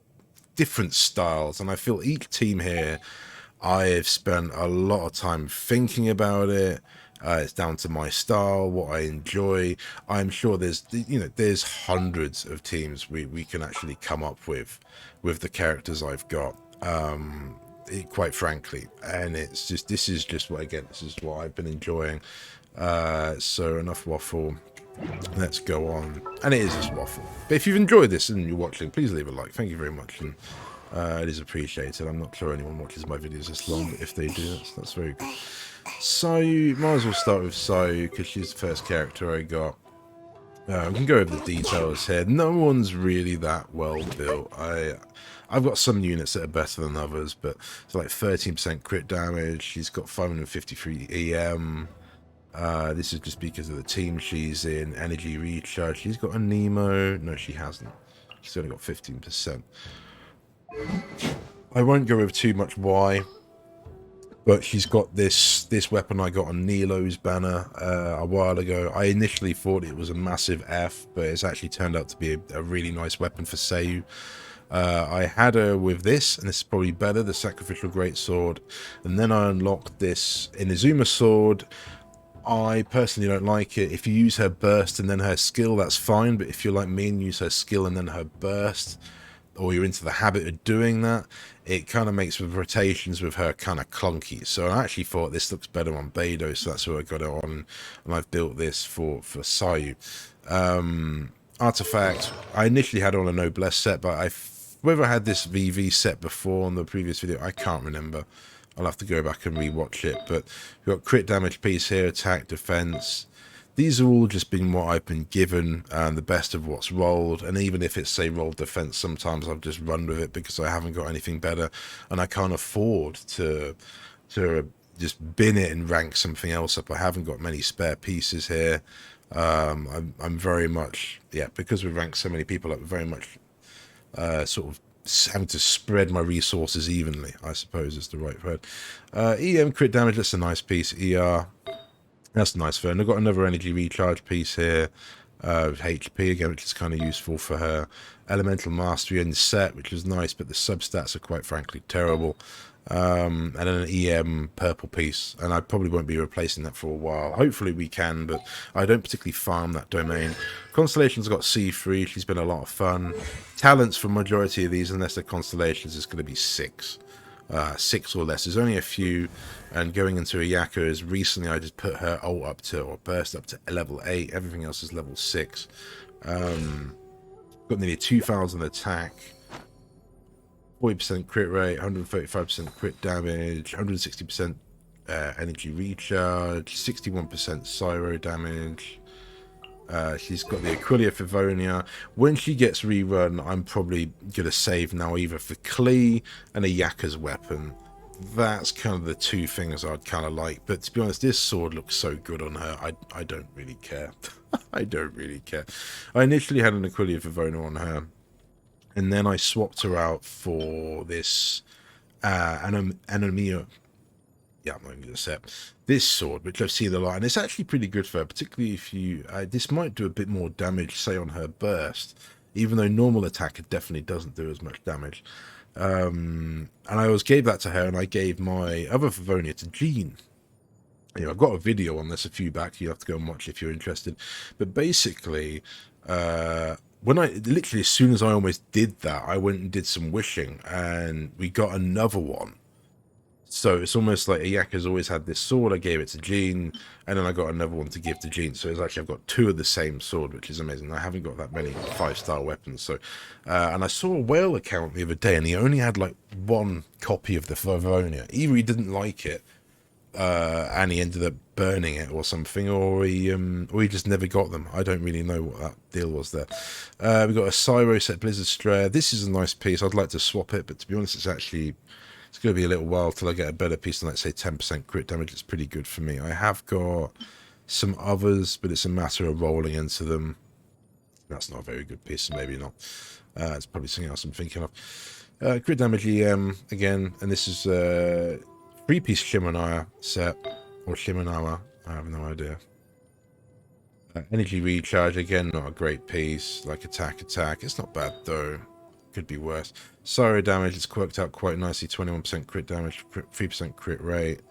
different styles. And I feel each team here, I've spent a lot of time thinking about it. It's down to my style, what I enjoy. I'm sure there's hundreds of teams we can actually come up with the characters I've got. Quite frankly, and this is what I've been enjoying. So enough waffle. Let's go on. And it is just waffle. But if you've enjoyed this and you're watching, please leave a like. Thank you very much, and it is appreciated. I'm not sure anyone watches my videos this long, but if they do, that's very good. Sayu, might as well start with Sayu because she's the first character I got. We can go over the details here. No one's really that well built. I've got some units that are better than others, but it's like 13% crit damage. She's got 553 EM. This is just because of the team she's in. Energy recharge. She's got a Nemo. No, she hasn't. She's only got 15%. I won't go over too much why, but she's got this weapon I got on Nilo's banner a while ago. I initially thought it was a massive F, but it's actually turned out to be a really nice weapon for Sayu. I had her with this, and this is probably better, the Sacrificial Greatsword, and then I unlocked this Inazuma Sword. I personally don't like it. If you use her burst and then her skill, that's fine, but if you're like me and use her skill and then her burst, or you're into the habit of doing that, it kind of makes the rotations with her kind of clunky. So I actually thought this looks better on Beidou, so that's where I got it on, and I've built this for Sayu. Artifact, I initially had on a Noblesse set, but whether I had this VV set before on the previous video, I can't remember. I'll have to go back and rewatch it. But we've got crit damage piece here, attack, defense. These are all just been what I've been given, and the best of what's rolled. And even if it's, say, rolled defense, sometimes I've just run with it because I haven't got anything better, and I can't afford to just bin it and rank something else up. I haven't got many spare pieces here. I'm very much, because we've ranked so many people up, very much sort of having to spread my resources evenly, I suppose is the right word. EM crit damage, that's a nice piece. ER, that's nice for her. And I've got another energy recharge piece here with HP again, which is kind of useful for her. Elemental mastery in the set, which is nice, but the substats are quite frankly terrible. And then an EM purple piece, and I probably won't be replacing that for a while. Hopefully we can, but I don't particularly farm that domain. Constellations got C3, she's been a lot of fun. Talents for majority of these, unless they're constellations, is going to be 6. 6 or less. There's only a few, and going into Iyaka is recently I just put her ult up to, or burst up to level 8. Everything else is level 6. Got nearly 2,000 attack. 40% crit rate, 135% crit damage, 160% energy recharge, 61% Cyro damage. She's got the Aquilia Fivonia. When she gets rerun, I'm probably going to save now either for Klee and a Yaka's weapon. That's kind of the two things I'd kind of like. But to be honest, this sword looks so good on her, I don't really care. I don't really care. I initially had an Aquilia Fivonia on her, and then I swapped her out for this Anomia. yeah, I'm not even going to set this sword, which I've seen a lot, and it's actually pretty good for her, particularly if you, this might do a bit more damage, say, on her burst, even though normal attack it definitely doesn't do as much damage. And I always gave that to her, and I gave my other Favonia to Jean. You know, I've got a video on this a few back, you have to go and watch if you're interested, but basically, when I, literally as soon as I almost did that, I went and did some wishing, and we got another one. So it's almost like Ayaka's always had this sword. I gave it to Jean, and then I got another one to give to Jean. So it's actually I've got two of the same sword, which is amazing. I haven't got that many 5-star weapons. So, and I saw a whale account the other day, and he only had like one copy of the Favonia. Either he didn't like it, and he ended up burning it or something, or he just never got them. I don't really know what that deal was there. We've got a Cyro set Blizzard Strayer. This is a nice piece. I'd like to swap it, but to be honest, it's going to be a little while till I get a better piece than, let's say, 10% crit damage. It's pretty good for me. I have got some others, but it's a matter of rolling into them. That's not a very good piece, so maybe not. It's probably something else I'm thinking of. Crit damage EM again, and this is a 3-piece Shimonaya set, or Shimonawa, I have no idea. Energy recharge, again, not a great piece. Like attack. It's not bad though. Could be worse. Sorrow damage, it's worked out quite nicely. 21% crit damage, 3% crit rate.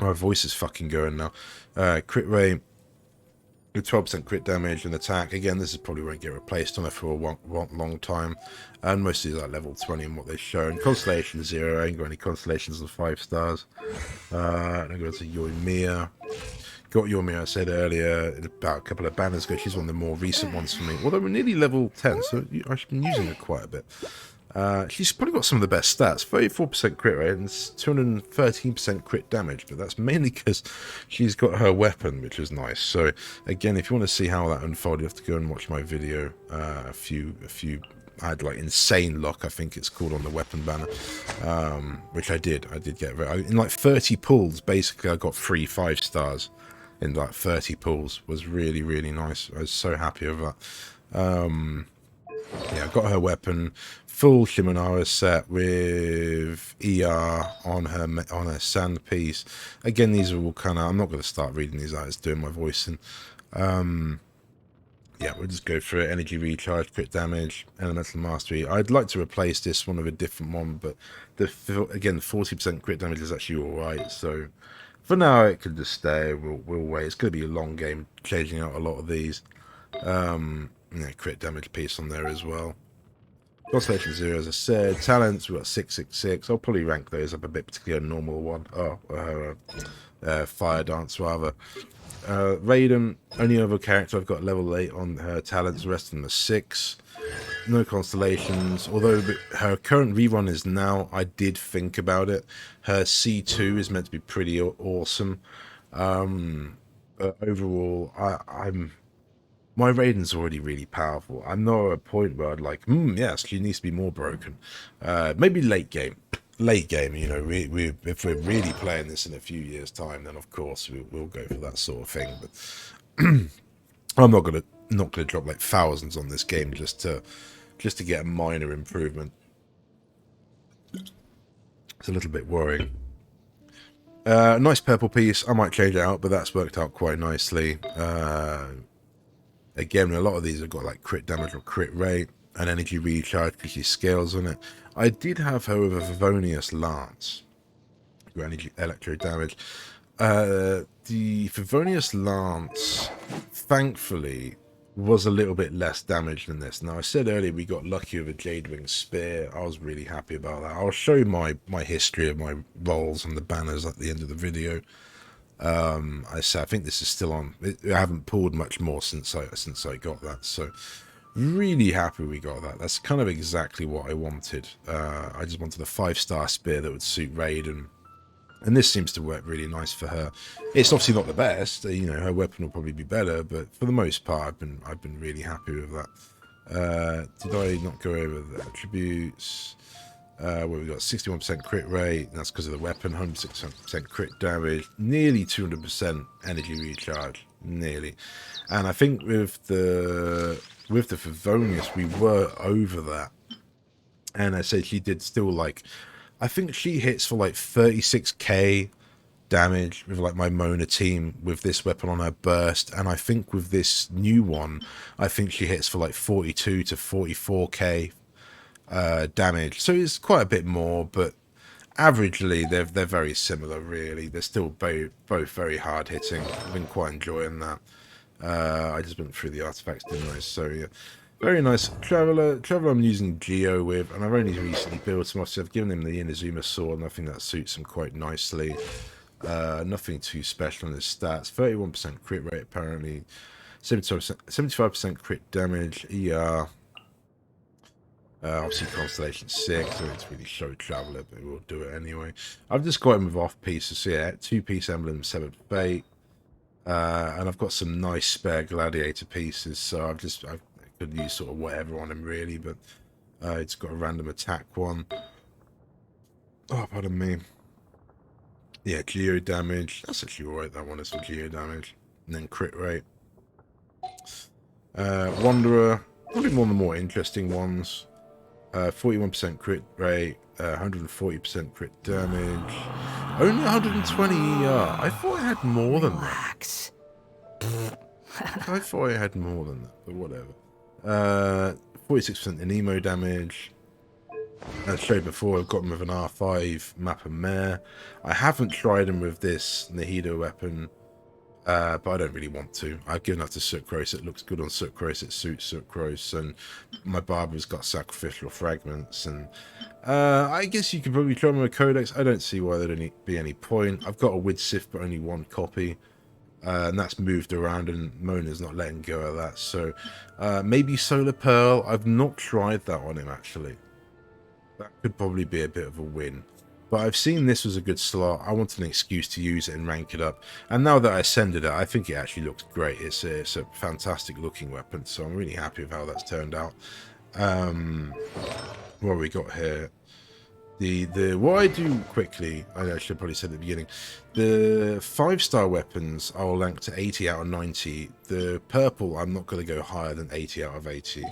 My voice is fucking going now. Crit rate, 12% crit damage and attack. Again, this is probably won't get replaced on it for a long time. And mostly like level 20 in what they've shown. Constellation 0, I ain't got any constellations of 5 stars. I go to Yoimiya. Got Yoimiya, I said earlier, about a couple of banners ago. She's one of the more recent ones for me. Although we're nearly level 10, so I've been using her quite a bit. She's probably got some of the best stats. 34% crit rate and 213% crit damage. But that's mainly because she's got her weapon, which is nice. So, again, if you want to see how that unfolded, you have to go and watch my video. A few I had like insane luck, I think it's called, on the weapon banner, which I did get in like 30 pulls. Basically, I got 3 5 stars in like 30 pulls. Was really nice. I was so happy with that. Yeah, I got her weapon, full Shimonara set with ER on her sand piece. Again, these are all kind of, I'm not going to start reading these out, it's doing my voice. And yeah, we'll just go through it. Energy recharge, crit damage, elemental mastery. I'd like to replace this one with a different one, but again, 40% crit damage is actually alright. So for now, it could just stay. We'll wait. It's going to be a long game changing out a lot of these. Yeah, crit damage piece on there as well. Constellation 0, as I said. Talents, we've got 666. I'll probably rank those up a bit, particularly a normal one. Fire dance, rather. Raiden, only other character I've got level 8 on her talents, the rest of them are 6. No constellations, although her current rerun is now, I did think about it. Her C2 is meant to be pretty awesome. But overall, my Raiden's already really powerful. I'm not at a point where I'd like, yes, she needs to be more broken. Maybe late game. Late game, you know, if we're really playing this in a few years' time, then of course we'll go for that sort of thing. But I'm not gonna drop like thousands on this game just to get a minor improvement. It's a little bit worrying. Nice purple piece. I might change it out, but that's worked out quite nicely. Again, a lot of these have got like crit damage or crit rate and energy recharge because she scales on it. I did have her with a Favonius Lance. Energy electro damage. The Favonius Lance, thankfully, was a little bit less damage than this. Now, I said earlier we got lucky with a Jadewing Spear. I was really happy about that. I'll show you my history of my rolls and the banners at the end of the video. I think this is still on. I haven't pulled much more since I got that, so really happy we got that. That's kind of exactly what I wanted. I just wanted a 5-star spear that would suit Raiden, and this seems to work really nice for her. It's obviously not the best, you know, her weapon will probably be better, but for the most part, I've been really happy with that. Did I not go over the attributes? Where we got 61% crit rate, that's because of the weapon, 106% crit damage, nearly 200% energy recharge, nearly. And I think with the Favonius, we were over that. And I said she did still like, I think she hits for like 36k damage with like my Mona team with this weapon on her burst, and I think with this new one, I think she hits for like 42 to 44k damage. So it's quite a bit more, but averagely they're very similar. Really, they're still both very hard hitting. I've been quite enjoying that. I just went through the artifacts, didn't I? So yeah. Very nice. Traveller I'm using Geo with, and I've only recently built him. Obviously, I've given him the Inazuma sword, and I think that suits him quite nicely. Nothing too special on his stats. 31% crit rate, apparently. 75% crit damage. ER. Obviously, Constellation 6, so it's really show Traveller, but we'll do it anyway. I've just got him with off pieces. So yeah, 2-piece emblem, 7th Fate. And I've got some nice spare gladiator pieces, so I could use sort of whatever on him really, but it's got a random attack one. Oh, pardon me. Yeah, geo damage. That's actually alright, that one is for geo damage. And then crit rate. Wanderer. Probably one of the more interesting ones. 41% crit rate. 140% crit damage. Only 120 ER. I thought I had more than that. Relax. I thought I had more than that, but whatever. 46% Anemo damage. As I showed before, I've got him with an R5 map and mare. I haven't tried him with this Nahido weapon, but I don't really want to. I've given that to Sucrose. It looks good on Sucrose. It suits Sucrose, and my barber's got sacrificial fragments. And I guess you could probably try him with Codex. I don't see why there'd be any point. I've got a Widsith, but only one copy. And that's moved around, and Mona's not letting go of that. So maybe Solar Pearl. I've not tried that on him, actually. That could probably be a bit of a win. But I've seen this was a good slot. I wanted an excuse to use it and rank it up. And now that I ascended it, I think it actually looks great. It's a fantastic looking weapon, so I'm really happy with how that's turned out. What have we got here? What I do quickly, I should probably said at the beginning, the 5-star weapons I'll rank to 80 out of 90. The purple, I'm not going to go higher than 80 out of 80.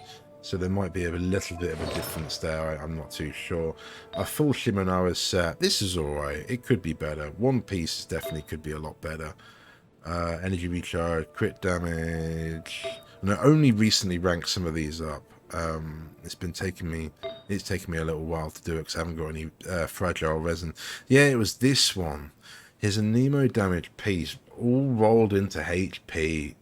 So there might be a little bit of a difference there. I'm not too sure. A full Shimonara set. This is alright. It could be better. One Piece definitely could be a lot better. Energy recharge, crit damage. And I only recently ranked some of these up. It's taken me a little while to do it because I haven't got any fragile resin. Yeah, it was this one. Here's a Nemo damage piece all rolled into HP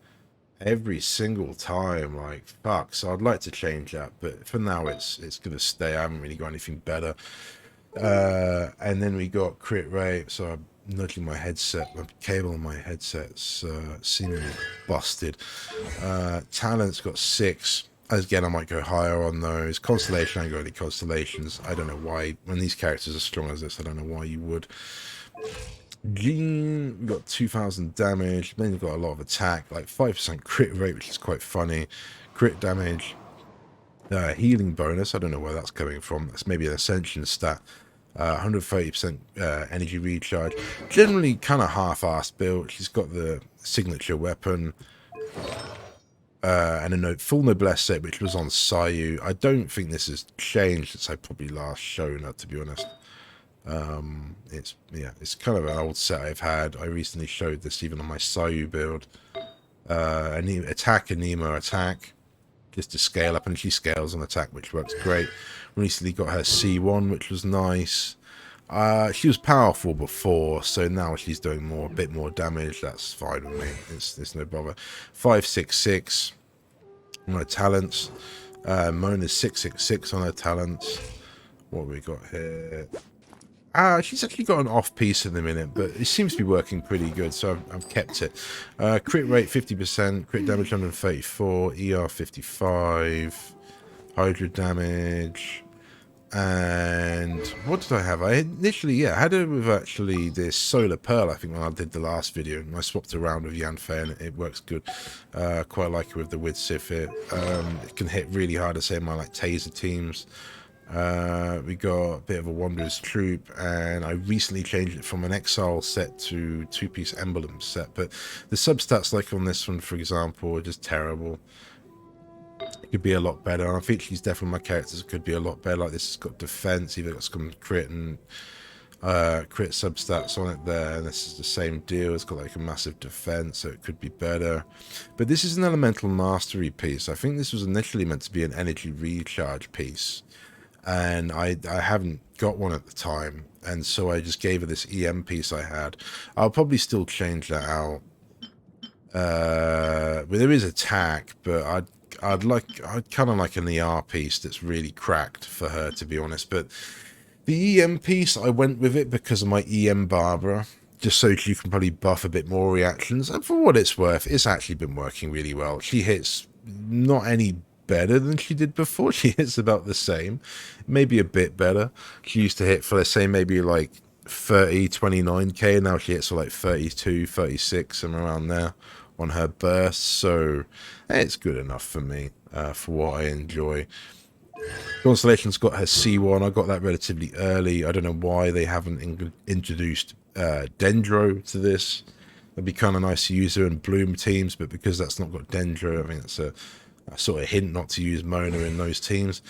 every single time. Like, fuck. So I'd like to change that, but for now it's gonna stay. I haven't really got anything better. And then we got crit rate. So I'm nudging my headset. My cable on my headset's seemingly busted. Talent's got 6. Again, I might go higher on those. Constellation, I ain't got any constellations. I don't know why. When these characters are strong as this, I don't know why you would. Gene, we got 2,000 damage. Then you've got a lot of attack, like 5% crit rate, which is quite funny. Crit damage. Healing bonus, I don't know where that's coming from. That's maybe an ascension stat. 130% energy recharge. Generally kind of half-assed build. She's got the signature weapon. And a full noblesse set, which was on Sayu. I don't think this has changed since I probably last shown her, to be honest. It's kind of an old set I've had. I recently showed this even on my Sayu build. Attack Anemo attack, just to scale up, and she scales on attack, which works great. Recently got her C1, which was nice. She was powerful before, so now she's doing a bit more damage. That's fine with me. It's no bother. 566 on her talents. Mona's 666 on her talents. What have we got here? She's actually got an off piece in the minute, but it seems to be working pretty good, so I've kept it. Crit rate 50%, crit damage 134, ER 55, Hydra damage. And what did I have? I initially, I had it with actually this Solar Pearl, I think, when I did the last video, and I swapped around with Yanfei, and it works good. Quite like it with the Widsith. It can hit really hard, to say, my like taser teams. We got a bit of a Wanderer's Troop, and I recently changed it from an Exile set to 2-piece emblem set, but the substats, like on this one, for example, are just terrible. could be a lot better. I think she's definitely my characters could be a lot better. Like this has got defense, even got some crit and crit substats on it there, and this is the same deal. It's got like a massive defense, so it could be better. But this is an elemental mastery piece. I think this was initially meant to be an energy recharge piece, and I haven't got one at the time, and so I just gave her this EM piece I had. I'll probably still change that out. But there is attack, but I'd kind of like an ER piece that's really cracked for her, to be honest. But the EM piece, I went with it because of my EM Barbara, just so you can probably buff a bit more reactions. And for what it's worth, it's actually been working really well. She hits not any better than she did before. She hits about the same, maybe a bit better. She used to hit for, let's say, maybe like 30, 29k. Now she hits for like 32, 36, and around there on her burst. So it's good enough for me, for what I enjoy. Constellation's got her C1. I got that relatively early. I don't know why they haven't introduced Dendro to this. It'd be kind of nice to use her in Bloom teams, but because that's not got Dendro, I mean, it's a sort of hint not to use Mona in those teams.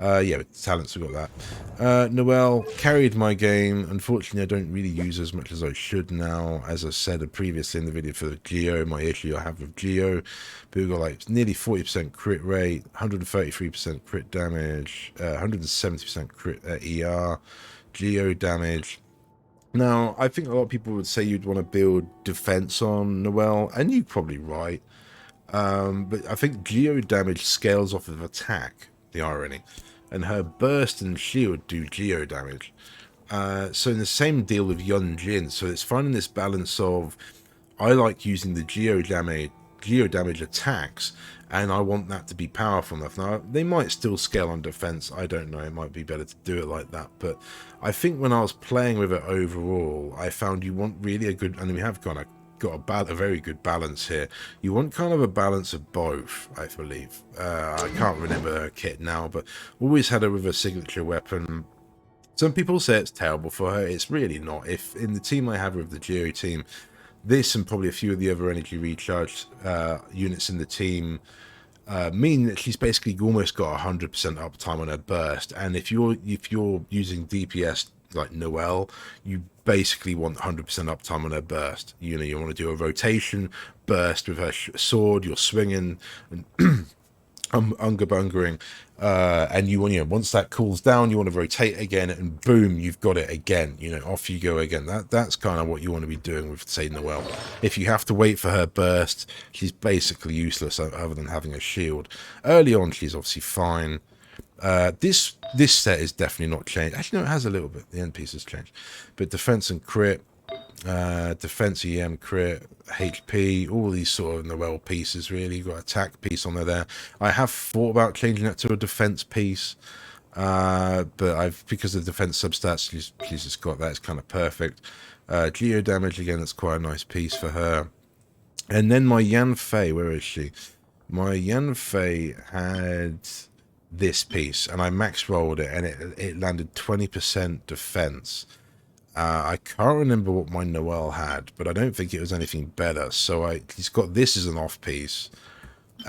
Yeah, with talents, we've got that. Noelle carried my game. Unfortunately, I don't really use as much as I should now. As I said previously in the video for the Geo, my issue I have with Geo. But we've got like nearly 40% crit rate, 133% crit damage, 170% crit ER, Geo damage. Now, I think a lot of people would say you'd want to build defense on Noelle, and you're probably right. But I think Geo damage scales off of attack, the irony, and her burst and shield do Geo damage. So in the same deal with Yun Jin, so it's finding this balance of, I like using the Geo damage attacks, and I want that to be powerful enough. Now, they might still scale on defense, I don't know, it might be better to do it like that, but I think when I was playing with it overall, I found you want really a good, and we have got a very good balance here. You want kind of a balance of both, I believe. I can't remember her kit now, but always had her with a signature weapon. Some people say it's terrible for her. It's really not. If in the team I have with the Geo team, this and probably a few of the other energy recharge units in the team mean that she's basically almost got 100% uptime on her burst. And if you're using DPS like Noelle, you basically want 100% uptime on her burst. You know, you want to do a rotation burst with her sword. You're swinging and unga-bungering, and you want, once that cools down, you want to rotate again, and boom, you've got it again. Off you go again. That's kind of what you want to be doing with, say, Noelle. If you have to wait for her burst, she's basically useless other than having a shield. Early on, she's obviously fine. This set is definitely not changed. Actually, no, it has a little bit. The end piece has changed, but defense and crit, defense, EM, crit, HP, all these sort of Noelle pieces. Really, you've got attack piece on there. I have thought about changing that to a defense piece, but because of the defense substats, she's just got that. It's kind of perfect. Geo damage again. That's quite a nice piece for her. And then my Yanfei, where is she? My Yanfei had this piece, and I max rolled it, and it landed 20% defense. I can't remember what my Noelle had, but I don't think it was anything better. So he's got this as an off piece,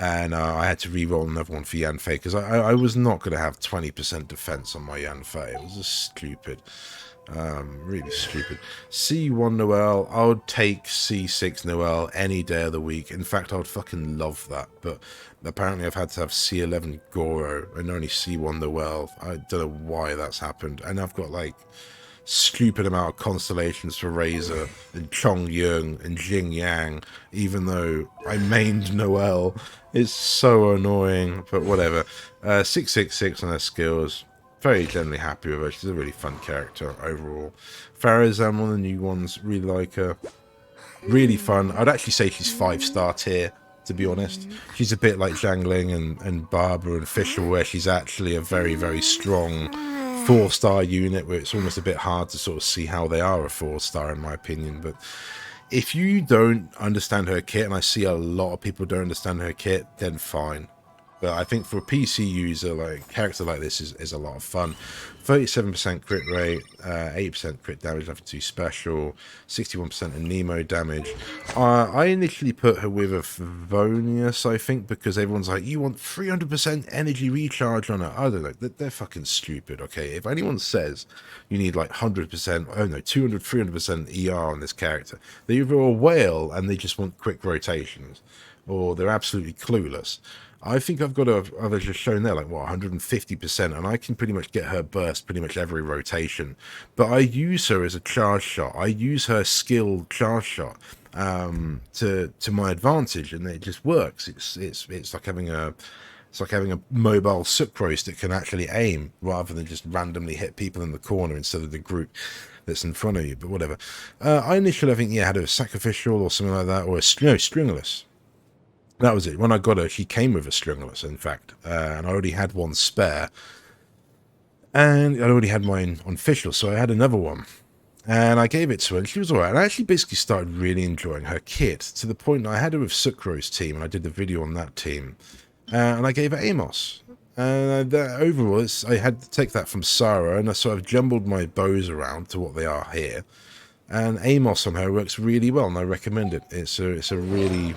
and I had to re-roll another one for Yanfei because I was not going to have 20% defense on my Yanfei. It was just stupid. Really stupid. C1 Noelle, I would take C6 Noelle any day of the week. In fact, I would fucking love that. But apparently I've had to have C11 Goro and only C1 Noelle. I don't know why that's happened. And I've got like stupid amount of constellations for Razor and Chong Yung and Jing Yang, even though I mained Noelle. It's so annoying, but whatever. 666 on her skills. Very generally happy with her. She's a really fun character overall. Farazan, one of the new ones, really like her. Really fun. I'd actually say she's 5-star tier, to be honest. She's a bit like Zhangling and Barbara and Fischl, where she's actually a very, very strong 4-star unit, where it's almost a bit hard to sort of see how they are a 4-star, in my opinion. But if you don't understand her kit, and I see a lot of people don't understand her kit, then fine. But I think for a PC user, like a character like this is a lot of fun. 37% crit rate, 8% crit damage, nothing too special, 61% Nemo damage. I initially put her with a Favonius, I think, because everyone's like, you want 300% energy recharge on her. I don't know, they're fucking stupid, okay? If anyone says you need like 100%, oh no, 200, 300% ER on this character, they're either a whale and they just want quick rotations, or they're absolutely clueless. I think I've got I've just shown there like what 150%, and I can pretty much get her burst pretty much every rotation. But I use her as a charge shot. I use her skill charge shot to my advantage, and it just works. It's like having a mobile sucrose that can actually aim rather than just randomly hit people in the corner instead of the group that's in front of you. But whatever. I initially I think had a sacrificial or something like that, or a stringless. That was it. When I got her, she came with a stringless, in fact, and I already had one spare, and I already had mine on official, so I had another one, and I gave it to her, and she was alright. And I actually basically started really enjoying her kit, to the point that I had her with Sucrose team, and I did the video on that team, and I gave her Amos. And overall, I had to take that from Sarah, and I sort of jumbled my bows around to what they are here. And Amos on her works really well, and I recommend it. It's a really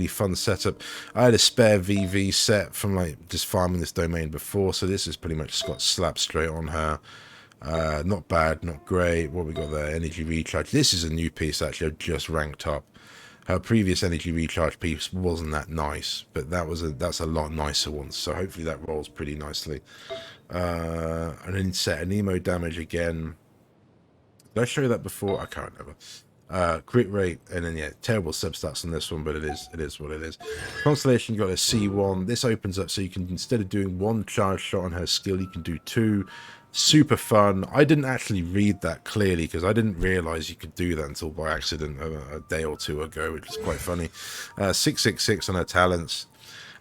fun setup. I had a spare VV set from like just farming this domain before, so this is pretty much just got slapped straight on her. Not bad, not great. What we got there? Energy recharge. This is a new piece actually. I've just ranked up. Her previous energy recharge piece wasn't that nice, but that's a lot nicer one. So hopefully that rolls pretty nicely. And then set a Nemo damage again. Did I show you that before? I can't remember. Crit rate, and then yeah, terrible substats on this one, but it is what it is. Constellation got a C1. This opens up so you can, instead of doing one charge shot on her skill, you can do two. Super fun. I didn't actually read that clearly because I didn't realize you could do that until by accident a day or two ago, which is quite funny. 666 on her talents.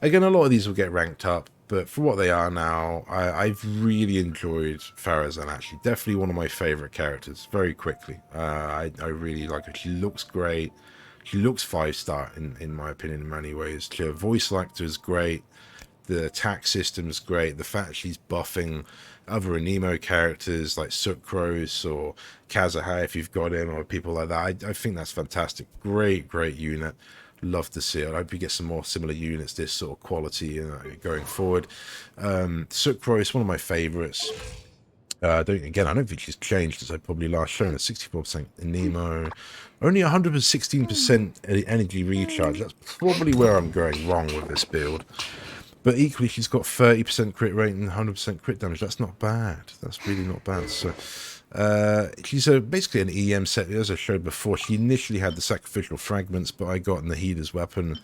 Again, a lot of these will get ranked up, but for what they are now, I've really enjoyed Farazan, actually. Definitely one of my favourite characters, very quickly. I really like her. She looks great. She looks 5-star, in my opinion, in many ways. Her voice actor is great. The attack system is great. The fact she's buffing other Anemo characters like Sucrose or Kazuha, if you've got him, or people like that, I think that's fantastic. Great unit. Love to see it. I hope you get some more similar units, this sort of quality, going forward. Sucrose, one of my favorites. I don't think she's changed as I probably last shown. A 64% Nemo, only 116% energy recharge. That's probably where I'm going wrong with this build. But equally, she's got 30% crit rate and 100% crit damage. That's not bad. That's really not bad. So she's basically an EM set. As I showed before, she initially had the sacrificial fragments, but I got Nahida's weapon.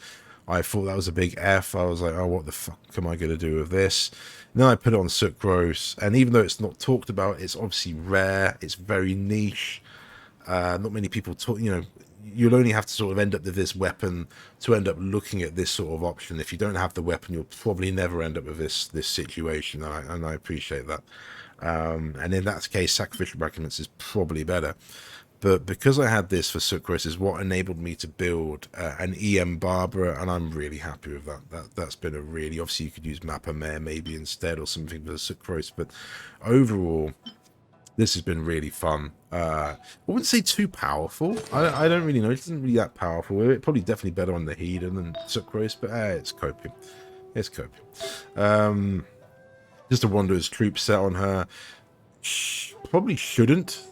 I thought that was a big F. I was like, oh, what the fuck am I going to do with this? And then I put it on Sucrose, and even though it's not talked about, it's obviously rare. It's very niche. Not many people talk, you'll only have to sort of end up with this weapon to end up looking at this sort of option. If you don't have the weapon, you'll probably never end up with this situation, and I appreciate that. And in that case, sacrificial fragments is probably better. But because I had this for Sucrose is what enabled me to build an EM Barbara, and I'm really happy with that. That's been a really... Obviously, you could use Mappa Mare maybe instead or something for Sucrose, but overall, this has been really fun. I wouldn't say too powerful. I don't really know. It isn't really that powerful. It's probably definitely better on the Nahida than Sucrose, but it's coping. It's coping. Just a Wanderer's Troop set on her. Probably shouldn't,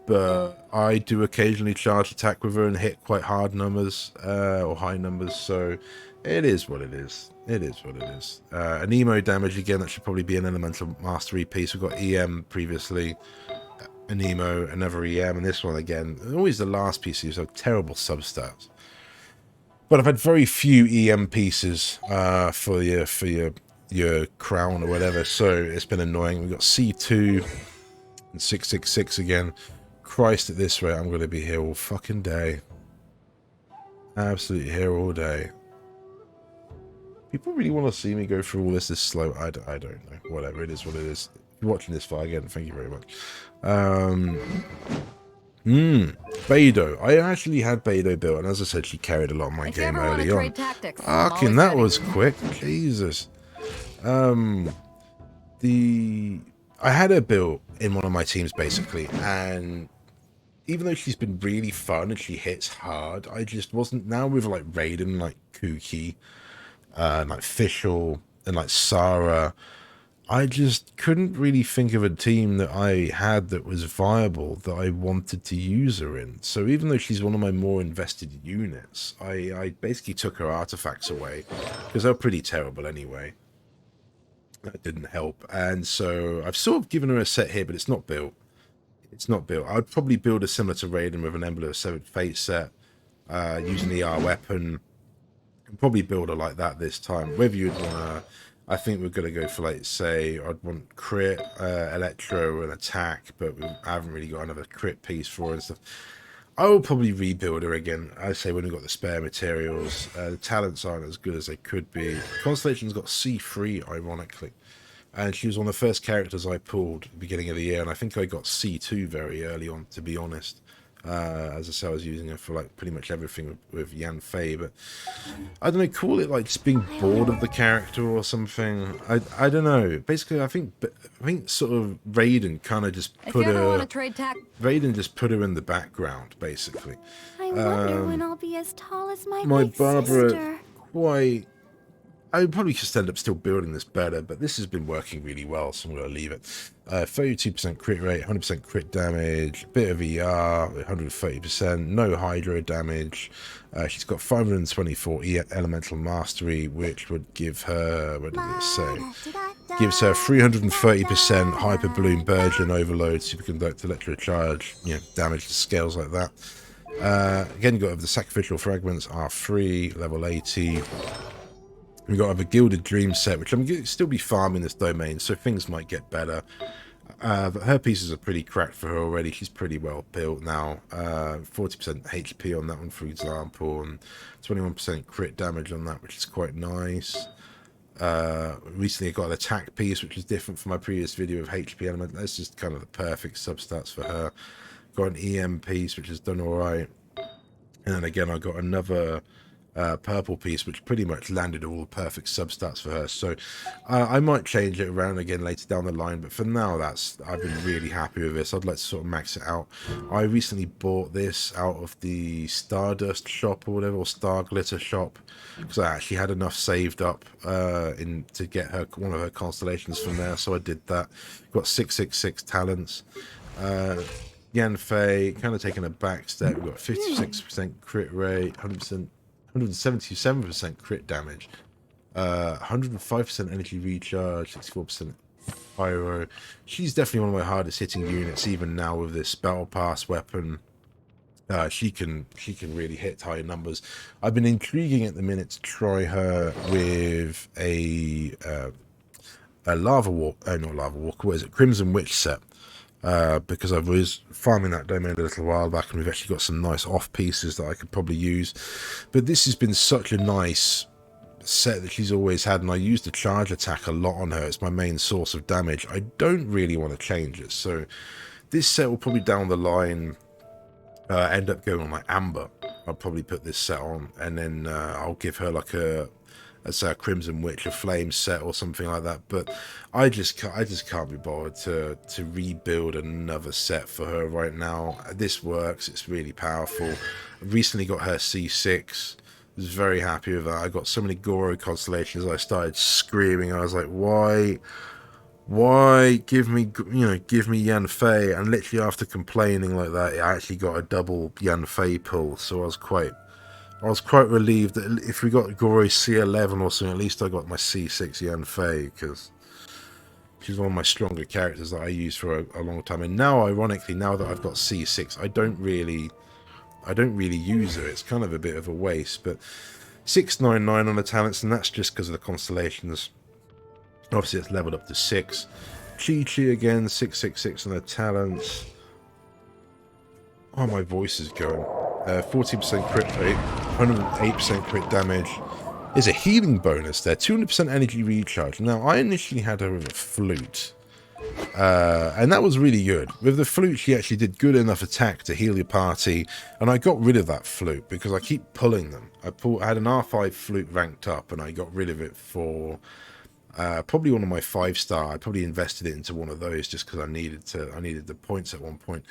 but I do occasionally charge attack with her and hit quite hard numbers, or high numbers, so it is what it is. It is what it is. An emo damage, again, that should probably be an elemental mastery piece. We've got EM previously, an emo, another EM, and this one again. Always the last piece is a terrible substats. But I've had very few EM pieces for your crown or whatever, so it's been annoying. We've got C2 and 666 again. Christ, at this rate, I'm going to be here all fucking day. Absolutely here all day. People really want to see me go through all this slow. I don't know. Whatever, it is what it is. If you're watching this far, again, thank you very much. Beidou. I actually had Beidou built, and as I said, she carried a lot of my game early on. Fucking, that was quick. Jesus. I had her built in one of my teams basically, and even though she's been really fun and she hits hard, I just wasn't. Now with like Raiden, like Kuki, like Fischl, and like Sarah, I just couldn't really think of a team that I had that was viable that I wanted to use her in. So even though she's one of my more invested units, I basically took her artifacts away because they're pretty terrible anyway. That didn't help, and so I've sort of given her a set here, but it's not built. It's not built. I'd probably build a similar to Raiden with an Emblem of Severed Fate set, using the ER weapon. And probably build her like that this time. Whether you'd want to, I think we're going to go for, like, say, I'd want crit, electro, and attack, but I haven't really got another crit piece for her and stuff. I will probably rebuild her again. I say when we've got the spare materials. The talents aren't as good as they could be. Constellation's got C3, ironically. And she was one of the first characters I pulled at the beginning of the year, and I think I got C2 very early on, to be honest. As I say, I was using her for like pretty much everything with Yan Fei, but I don't know, call it like just being bored of the character or something. I don't know. Basically, I think sort of Raiden kind of just put her. Raiden just put her in the background, basically. I wonder when I'll be as tall as my big Barbara, sister. quite. I would probably just end up still building this better, but this has been working really well, so I'm going to leave it. 32% crit rate, 100% crit damage, a bit of ER, 130%, no hydro damage. She's got 524 elemental mastery, which would give her, what did it say? Gives her 330% hyper bloom, burgeon, overload, superconductor, electrocharge, damage to scales like that. Again, you got the sacrificial fragments are free, level 80. We've got a Gilded Dream set, which I'm going to still be farming this domain, so things might get better. But her pieces are pretty cracked for her already. She's pretty well built now. 40% HP on that one, for example, and 21% crit damage on that, which is quite nice. Recently I got an attack piece, which is different from my previous video of HP element. That's just kind of the perfect substats for her. Got an EM piece, which has done alright. And then again, I got another purple piece, which pretty much landed all the perfect substats for her. So I might change it around again later down the line, but for now, I've been really happy with this. I'd like to sort of max it out. I recently bought this out of the Stardust shop or whatever, or Star Glitter shop, because I actually had enough saved up to get her one of her constellations from there. So I did that. Got 666 talents. Yan Fei kind of taking a back step. We've got 56% crit rate, 177% crit damage, 105% energy recharge, 64% pyro. She's definitely one of my hardest hitting units, even now with this battle pass weapon. She can really hit high numbers. I've been intriguing at the minute to try her with a lava walk, not lava walk. What is it? Crimson Witch set. Because I was farming that domain a little while back, and we've actually got some nice off pieces that I could probably use. But this has been such a nice set that she's always had, and I use the charge attack a lot on her. It's my main source of damage. I don't really want to change it, so this set will probably down the line end up going on like Amber. I'll probably put this set on, and then I'll give her like let's say a Crimson Witch, a Flame set or something like that. But I just can't be bothered to rebuild another set for her right now. This works. It's really powerful. I recently got her C6. Was very happy with that. I got so many Goro constellations. I started screaming. I was like, why give me Yan Fei? And literally after complaining like that, I actually got a double Yan Fei pull. So I was quite relieved that if we got Goro C11 or something, at least I got my C6 Yan Fei, because she's one of my stronger characters that I used for a long time. And now, ironically, now that I've got C6, I don't really use her. It's kind of a bit of a waste. But 699 on the talents, and that's just because of the constellations. Obviously, it's leveled up to 6. Chi again, 666 on the talents. Oh, my voice is going. 40% crit rate, 108% crit damage. There's a healing bonus there, 200% energy recharge. Now, I initially had her with a flute, and that was really good. With the flute, she actually did good enough attack to heal your party, and I got rid of that flute because I keep pulling them. I had an R5 flute ranked up, and I got rid of it for Probably one of my 5-star. I probably invested it into one of those just because I needed the points at one point.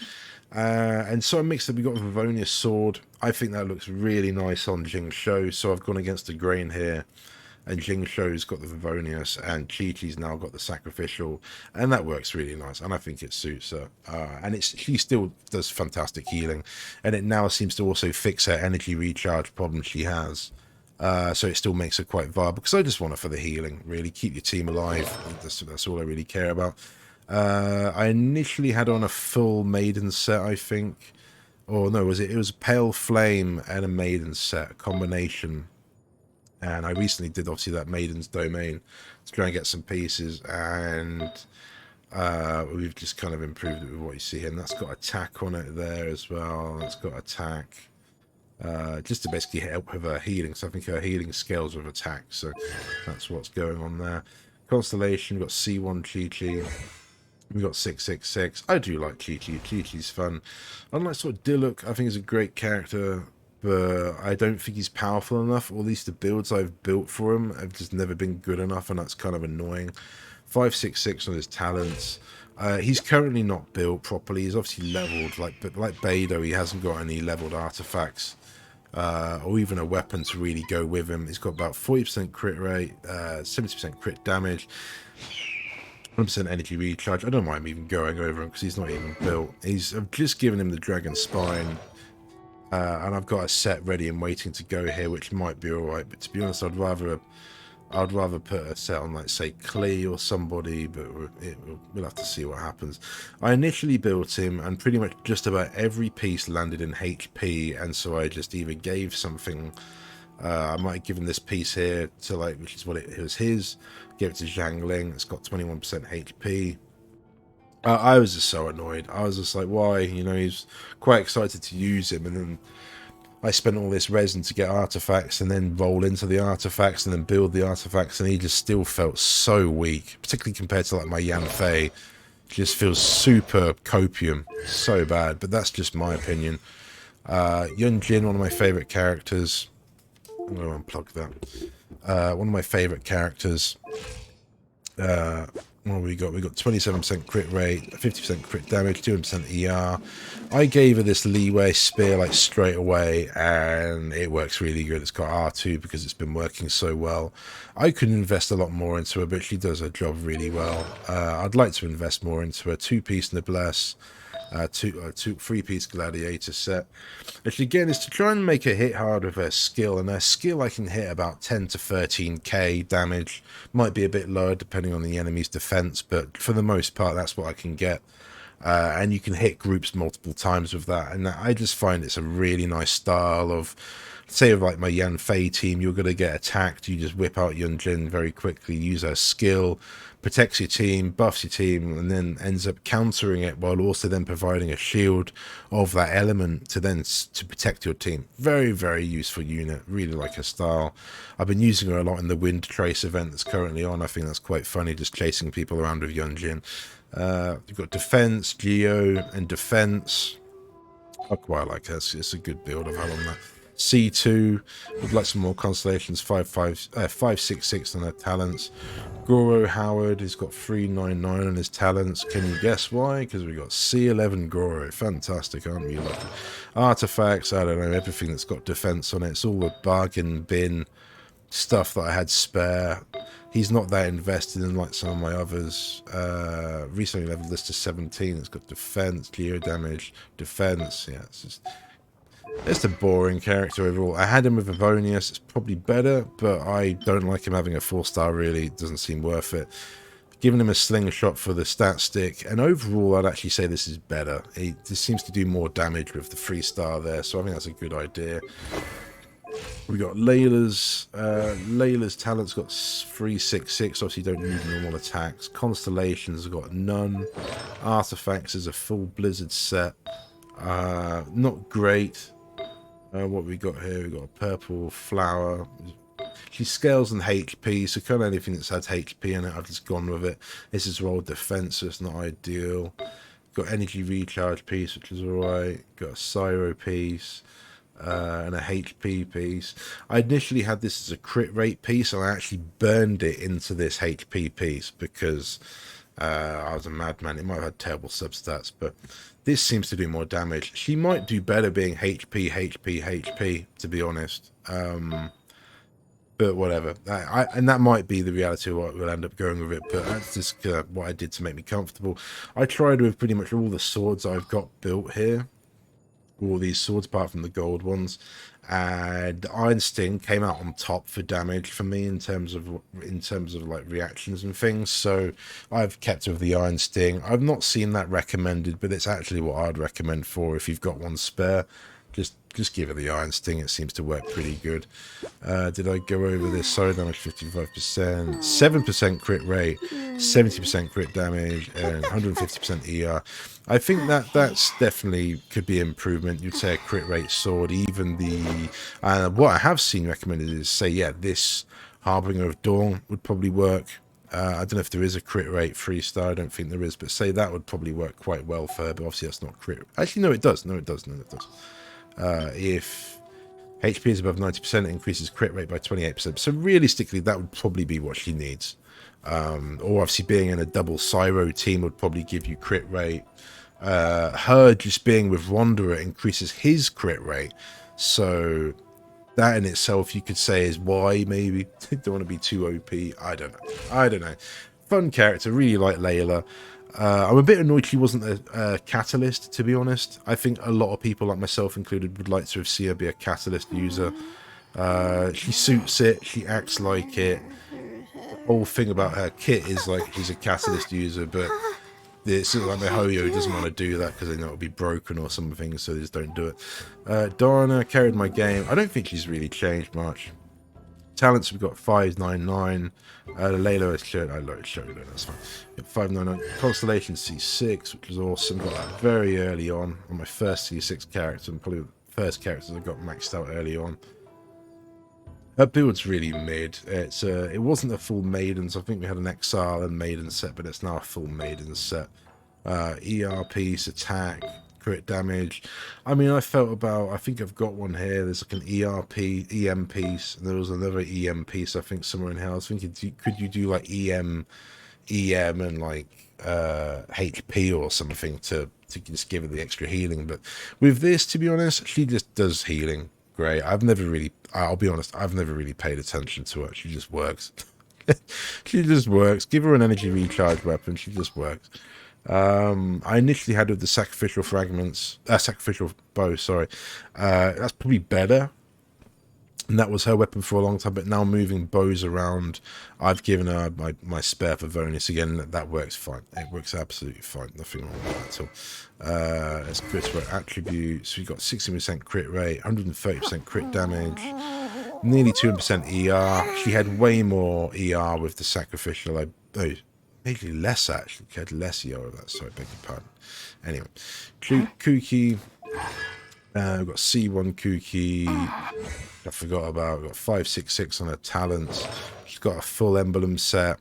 And so I mixed it. We got a Vivonius sword. I think that looks really nice on Jingshou. So I've gone against the grain here. And Jingshou's got the Vivonius, and Chi-Chi's now got the Sacrificial, and that works really nice, and I think it suits her. And she still does fantastic healing, and it now seems to also fix her energy recharge problem she has. So it still makes her quite viable, because I just want her for the healing, really. Keep your team alive. That's all I really care about. I initially had on a full Maiden set, I think. Or no, it was Pale Flame and a Maiden set, a combination. And I recently did, obviously, that Maiden's Domain to try and get some pieces, and we've just kind of improved it with what you see here. And that's got attack on it there as well. That's got attack. Just to basically help with her healing. So I think her healing scales with attack. So that's what's going on there. Constellation, we've got C1 Chi-Chi. We've got 666. I do like Chi-Chi. Chi-Chi's fun. Unlike sort of Diluc, I think he's a great character, but I don't think he's powerful enough, or at least the builds I've built for him have just never been good enough, and that's kind of annoying. 566 on his talents. He's currently not built properly. He's obviously leveled, like Beidou, he hasn't got any leveled artifacts, or even a weapon to really go with him. He's got about 40% crit rate, 70% crit damage, 100% energy recharge. I don't mind even going over him because he's not even built. I've just given him the Dragon Spine. And I've got a set ready and waiting to go here, which might be alright. But to be honest, I'd rather put a set on, like, say, Klee or somebody, but we'll have to see what happens. I initially built him, and pretty much just about every piece landed in HP, and so I just either gave something. I might have given this piece here to, like, which is what it was his. Gave it to Zhang Ling. It's got 21% HP. I was just so annoyed. I was just like, why? You know, he's quite excited to use him, and then I spent all this resin to get artifacts, and then roll into the artifacts, and then build the artifacts, and he just still felt so weak, particularly compared to, like, my Yanfei. Just feels super copium, so bad, but that's just my opinion. Yun Jin, one of my favourite characters. I'm going to unplug that. One of my favourite characters. What have we got? We got 27% crit rate, 50% crit damage, 200% ER. I gave her this leeway spear like straight away, and it works really good. It's got R2 because it's been working so well. I could invest a lot more into her, but she does her job really well. I'd like to invest more into her. 2-piece Noblesse, 3-piece Gladiator set, which again is to try and make her hit hard with her skill, and her skill I can hit about 10 to 13k damage. Might be a bit lower depending on the enemy's defense, but for the most part that's what I can get. And you can hit groups multiple times with that, and I just find it's a really nice style of, say, like my Yanfei team, you're going to get attacked, you just whip out Yun Jin very quickly, use her skill, protects your team, buffs your team, and then ends up countering it while also then providing a shield of that element to protect your team. Very, very useful unit. Really like her style. I've been using her a lot in the Wind Trace event that's currently on. I think that's quite funny, just chasing people around with Yun Jin. You've got defense, Geo, and defense. I quite like her. It's a good build of her on that. C2, would like some more constellations. 566 on her talents. Goro Howard, he's got 399 on his talents. Can you guess why? Because we got C11 Goro. Fantastic, aren't we? Like artifacts, I don't know, everything that's got defense on it. It's all the bargain bin stuff that I had spare. He's not that invested in like some of my others. Recently leveled this to 17. It's got defense, geo damage, defense. Yeah, it's a boring character overall. I had him with Avonius. It's probably better, but I don't like him having a 4-star really. It doesn't seem worth it. Giving him a slingshot for the stat stick, and overall I'd actually say this is better. He just seems to do more damage with the 3-star there, so I think that's a good idea. We got Layla's. Layla's talent's got 366. Obviously, you don't need normal attacks. Constellations have got none. Artifacts is a full Blizzard set. Not great. What we got here? We got a purple flower. She scales in HP, so kind of anything that's had HP in it, I've just gone with it. This is rolled defense, so it's not ideal. Got energy recharge piece, which is alright. Got a Syro piece. and a HP piece. I initially had this as a crit rate piece, and I actually burned it into this HP piece because I was a madman. It might have had terrible substats, but this seems to do more damage. She might do better being HP, to be honest. But whatever. And that might be the reality of what we'll end up going with it, but that's just what I did to make me comfortable. I tried with pretty much all the swords I've got built here. All these swords apart from the gold ones, and the Iron Sting came out on top for damage for me in terms of like reactions and things, so I've kept with the Iron Sting. I've not seen that recommended, but it's actually what I'd recommend for if you've got one spare. Just give it the Iron Sting. It seems to work pretty good. Did I go over this? Sorry, damage 55%, 7% crit rate, 70% crit damage, and 150% ER. I think that's definitely could be improvement. You'd say a crit rate sword. Even the what I have seen recommended is say, yeah, this Harbinger of Dawn would probably work. I don't know if there is a crit rate 3-star. I don't think there is, but say that would probably work quite well for her. But obviously that's not crit. Actually, no, it does. No, it does. No, it does. If HP is above 90%, it increases crit rate by 28%. So realistically, that would probably be what she needs. Or obviously being in a double Cyro team would probably give you crit rate. Her just being with Wanderer increases his crit rate. So that in itself, you could say is why maybe. Don't want to be too OP. I don't know. Fun character. Really like Layla. I'm a bit annoyed she wasn't a catalyst, to be honest. I think a lot of people, like myself included, would like to have seen her be a catalyst user. She suits it. She acts like it. The whole thing about her kit is like she's a catalyst user, but it's like my Hoyo doesn't want to do that because they know it'll be broken or something, so they just don't do it. Donna carried my game. I don't think she's really changed much. Talents, we've got 599. Layla is showed. I showed you, that's fine. 599. Constellation C6, which was awesome. Got that very early on my first C6 character, and probably the first characters I got maxed out early on. Her build's really mid. It wasn't a full Maidens. I think we had an Exile and Maiden set, but it's now a full Maiden set. ER piece, attack, crit damage. I mean, I think I've got one here. There's like an EM piece, and there was another EM piece, I think, somewhere in here. I was thinking, could you do like EM, and like HP or something to just give it the extra healing? But with this, to be honest, she just does healing. Great. I'll be honest, I've never really paid attention to her. She just works. She just works. Give her an energy recharge weapon. She just works. I initially had with the sacrificial bow, sorry. That's probably better. And that was her weapon for a long time, but now moving bows around, I've given her my spare for Vonis again. That works fine. It works absolutely fine. Nothing wrong with that at all. Let's go to her attributes. We got 60% crit rate, 130% crit damage, nearly 200% ER. She had way more ER with the sacrificial. Maybe less actually. She had less ER with that. Sorry, beg your pardon. Anyway, Kuki. We've got C1 Kuki. I forgot about. We've got 566 on her talents. She's got a full emblem set.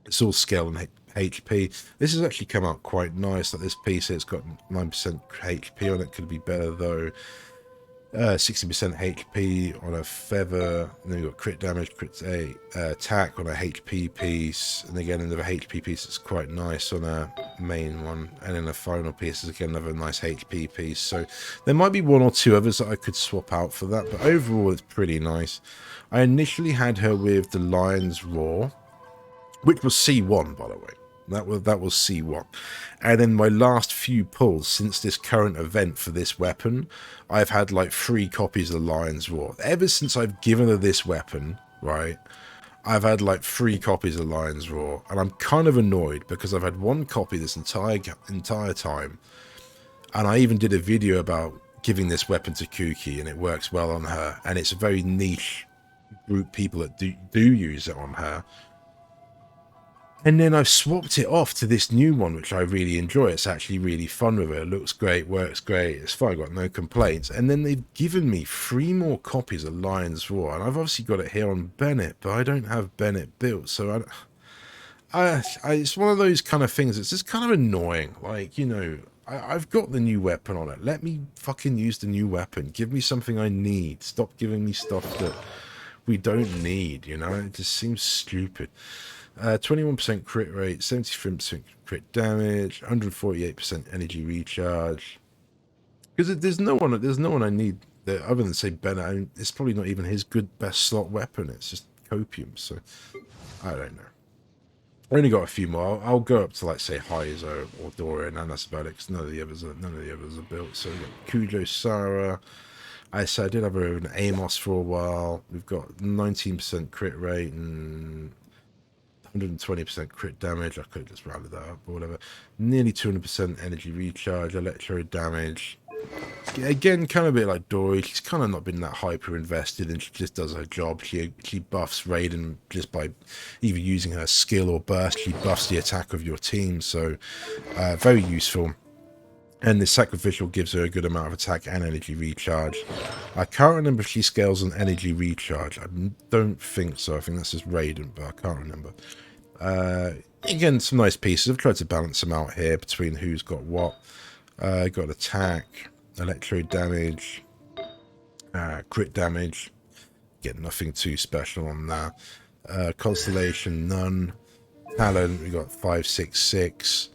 It's all skill and HP. This has actually come out quite nice. Like this piece, it's got 9% HP on it. Could be better though. 60% HP on a feather, and then we've got crit damage, attack on a HP piece, and again another HP piece that's quite nice on a main one, and then a final piece is again another nice HP piece. So there might be one or two others that I could swap out for that, but overall it's pretty nice. I initially had her with the Lion's Roar, which was C1 by the way. That was C1. And then my last few pulls since this current event for this weapon, I've had like 3 copies of Lion's Roar. Ever since I've given her this weapon, right, I've had like 3 copies of Lion's Roar. And I'm kind of annoyed because I've had 1 copy this entire time. And I even did a video about giving this weapon to Kuki, and it works well on her. And it's a very niche group people that do use it on her. And then I've swapped it off to this new one, which I really enjoy. It's actually really fun with it. It looks great, works great. It's fine, I've got no complaints. And then they've given me 3 more copies of Lion's Roar. And I've obviously got it here on Bennett, but I don't have Bennett built. So it's one of those kind of things. It's just kind of annoying. Like, you know, I've got the new weapon on it. Let me fucking use the new weapon. Give me something I need. Stop giving me stuff that we don't need, you know? It just seems stupid. 21% crit rate, 73% crit damage, 148% energy recharge. Because there's no one I need that other than say Ben. It's probably not even his best slot weapon. It's just copium. So I don't know. I only got a few more. I'll go up to like say Heizo or Dorian, and that's about it. Because none of the others are built. So we've got Kujo, Sara. I did have an Amos for a while. We've got 19% crit rate and 120% crit damage. I could have just rounded that up or whatever. Nearly 200% energy recharge, electro damage. Again, kind of a bit like Dory. She's kind of not been that hyper invested, and she just does her job. She buffs Raiden just by either using her skill or burst. She buffs the attack of your team, so very useful. And the sacrificial gives her a good amount of attack and energy recharge. I can't remember if she scales on energy recharge. I don't think so. I think that's just Raiden, but I can't remember. Again, some nice pieces. I've tried to balance them out here between who's got what. Got attack, electro damage, crit damage. Get nothing too special on that. Constellation, none. Talent, we got 566.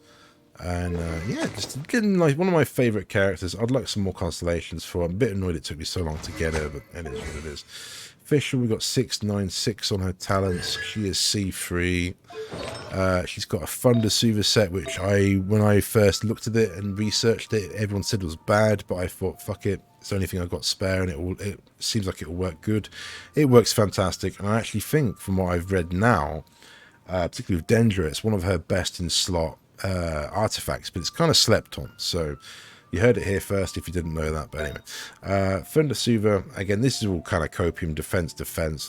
And yeah, just getting like one of my favourite characters. I'd like some more constellations for. I'm a bit annoyed it took me so long to get her, but it is what it is. Fisher, we got 696 on her talents. She is C3. She's got a Thunder Suva set, which when I first looked at it and researched it, everyone said it was bad, but I thought, fuck it, it's the only thing I've got spare, and it seems like it will work good. It works fantastic, and I actually think, from what I've read now, particularly with Dendra, it's one of her best in slot artifacts, but it's kind of slept on, so you heard it here first if you didn't know that. But anyway, Thunder Suva, again, this is all kind of copium defense,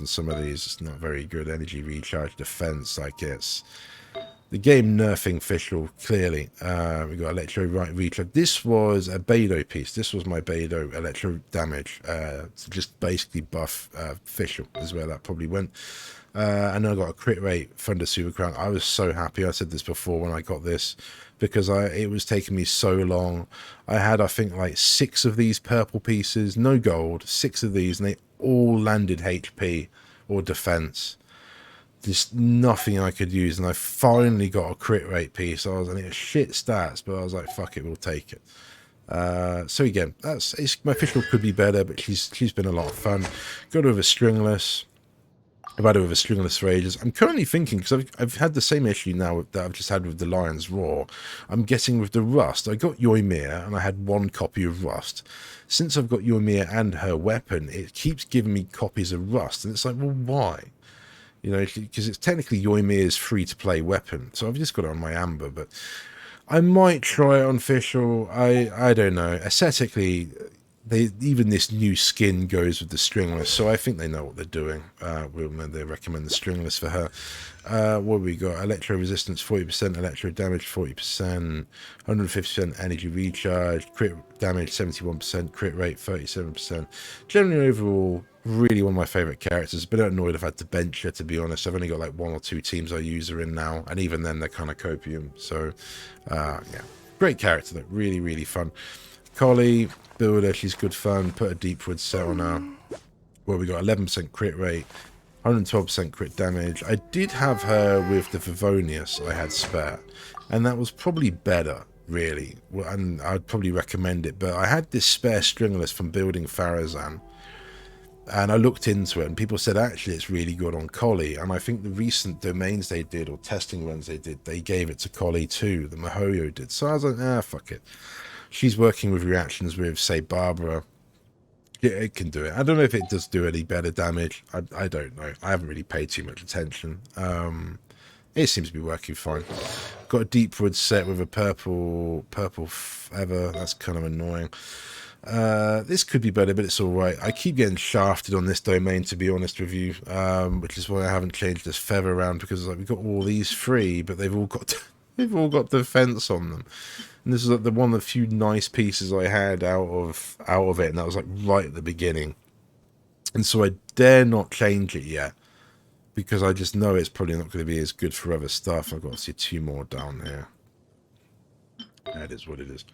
and some of these it's not very good. Energy recharge, defense, I guess. The game nerfing Fischl, clearly. We got electro right recharge. This was a Beidou piece. This was my Beidou electro damage to just basically buff Fischl is where that probably went. And then I got a crit rate Thunder Super Crown. I was so happy. I said this before when I got this, because it was taking me so long. I had, I think, like 6 of these purple pieces, no gold, 6 of these, and they all landed HP or defense. Just nothing I could use, and I finally got a crit rate piece. And it was shit stats, but I was like, fuck it, we'll take it. So again, my Fischl could be better, but she's been a lot of fun. Got over stringless. I've had it with a stringless for ages. I'm currently thinking, because I've had the same issue now that I've just had with the Lion's Roar. I'm getting with the Rust. I got Yoimiya, and I had 1 copy of Rust. Since I've got Yoimiya and her weapon, it keeps giving me copies of Rust, and it's like, well, why? You know, because it's technically Yoimiya's free-to-play weapon, so I've just got it on my Amber, but I might try it on Fischl. I don't know. Aesthetically, even this new skin goes with the stringless, so I think they know what they're doing when they recommend the stringless for her. What have we got? Electro resistance 40%, electro damage 40%, 150% energy recharge, crit damage 71%, crit rate 37%. Generally overall, really one of my favourite characters. But annoyed I've had to bench her, to be honest. I've only got like 1 or 2 teams I use her in now, and even then they're kind of copium. So yeah, great character though, really, really fun. Collie, builder, she's good fun. Put a Deepwood set on her. Well, we got 11% crit rate, 112% crit damage. I did have her with the Favonius I had spare, and that was probably better, really. And I'd probably recommend it. But I had this spare stringless from building Farazan, and I looked into it, and people said actually it's really good on Collie. And I think the recent domains they did, or testing runs they did, they gave it to Collie too. The Mihoyo did. So I was like, fuck it. She's working with reactions with, say, Barbara. Yeah, it can do it. I don't know if it does do any better damage. I don't know. I haven't really paid too much attention. It seems to be working fine. Got a Deepwood set with a purple feather. That's kind of annoying. This could be better, but it's all right. I keep getting shafted on this domain, to be honest with you, which is why I haven't changed this feather around, because like we've got all these free, but they've all got defense on them. And this is like one of the few nice pieces I had out of it, and that was like right at the beginning. And so I dare not change it yet, because I just know it's probably not going to be as good for other stuff. I've got to see 2 more down here. That is what it is.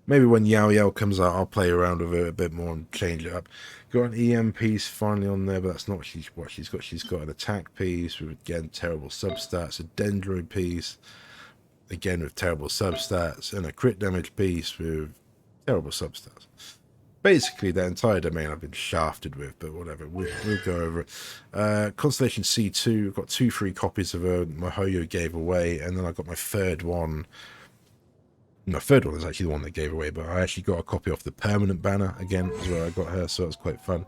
Maybe when Yao Yao comes out, I'll play around with it a bit more and change it up. Got an EM piece finally on there, but that's not what she's got. She's got an attack piece with, again, terrible substats, a Dendro piece, again with terrible substats, and a crit damage piece with terrible substats. Basically, the entire domain I've been shafted with, but whatever, we'll go over it. Constellation C2, I've got 2 free copies of her, my Hoyo gave away, and then I got my third one. No, third one is actually the one they gave away, but I actually got a copy off the permanent banner again, is where I got her, so that's quite fun.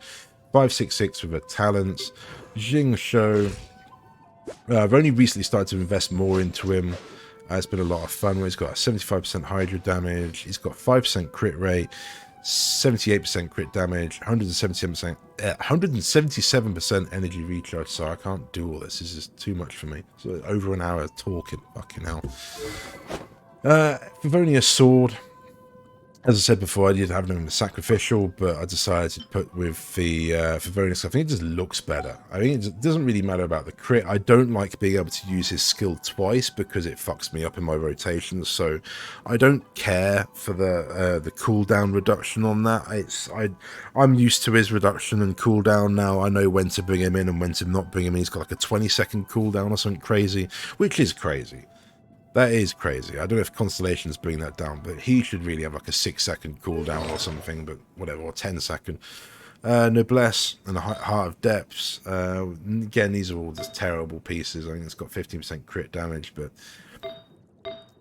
566 with her talents. Jing Shou. I've only recently started to invest more into him. It's been a lot of fun. He's got 75% Hydra damage. He's got 5% crit rate, 78% crit damage, 177% energy recharge. So I can't do all this. This is too much for me. So over an hour talking. Fucking hell. Favonius sword. As I said before, I did have them in the sacrificial, but I decided to put with the Favonius. I think it just looks better. I think it doesn't really matter about the crit. I don't like being able to use his skill twice because it fucks me up in my rotations. So I don't care for the cooldown reduction on that. I'm used to his reduction and cooldown now. I know when to bring him in and when to not bring him in. He's got like a 20-second cooldown or something crazy, which is crazy. That is crazy. I don't know if Constellations bring that down, but he should really have like a 6-second cooldown or something, but whatever, or 10-second. Noblesse and a Heart of Depths. Again, these are all just terrible pieces. I think it's got 15% crit damage, but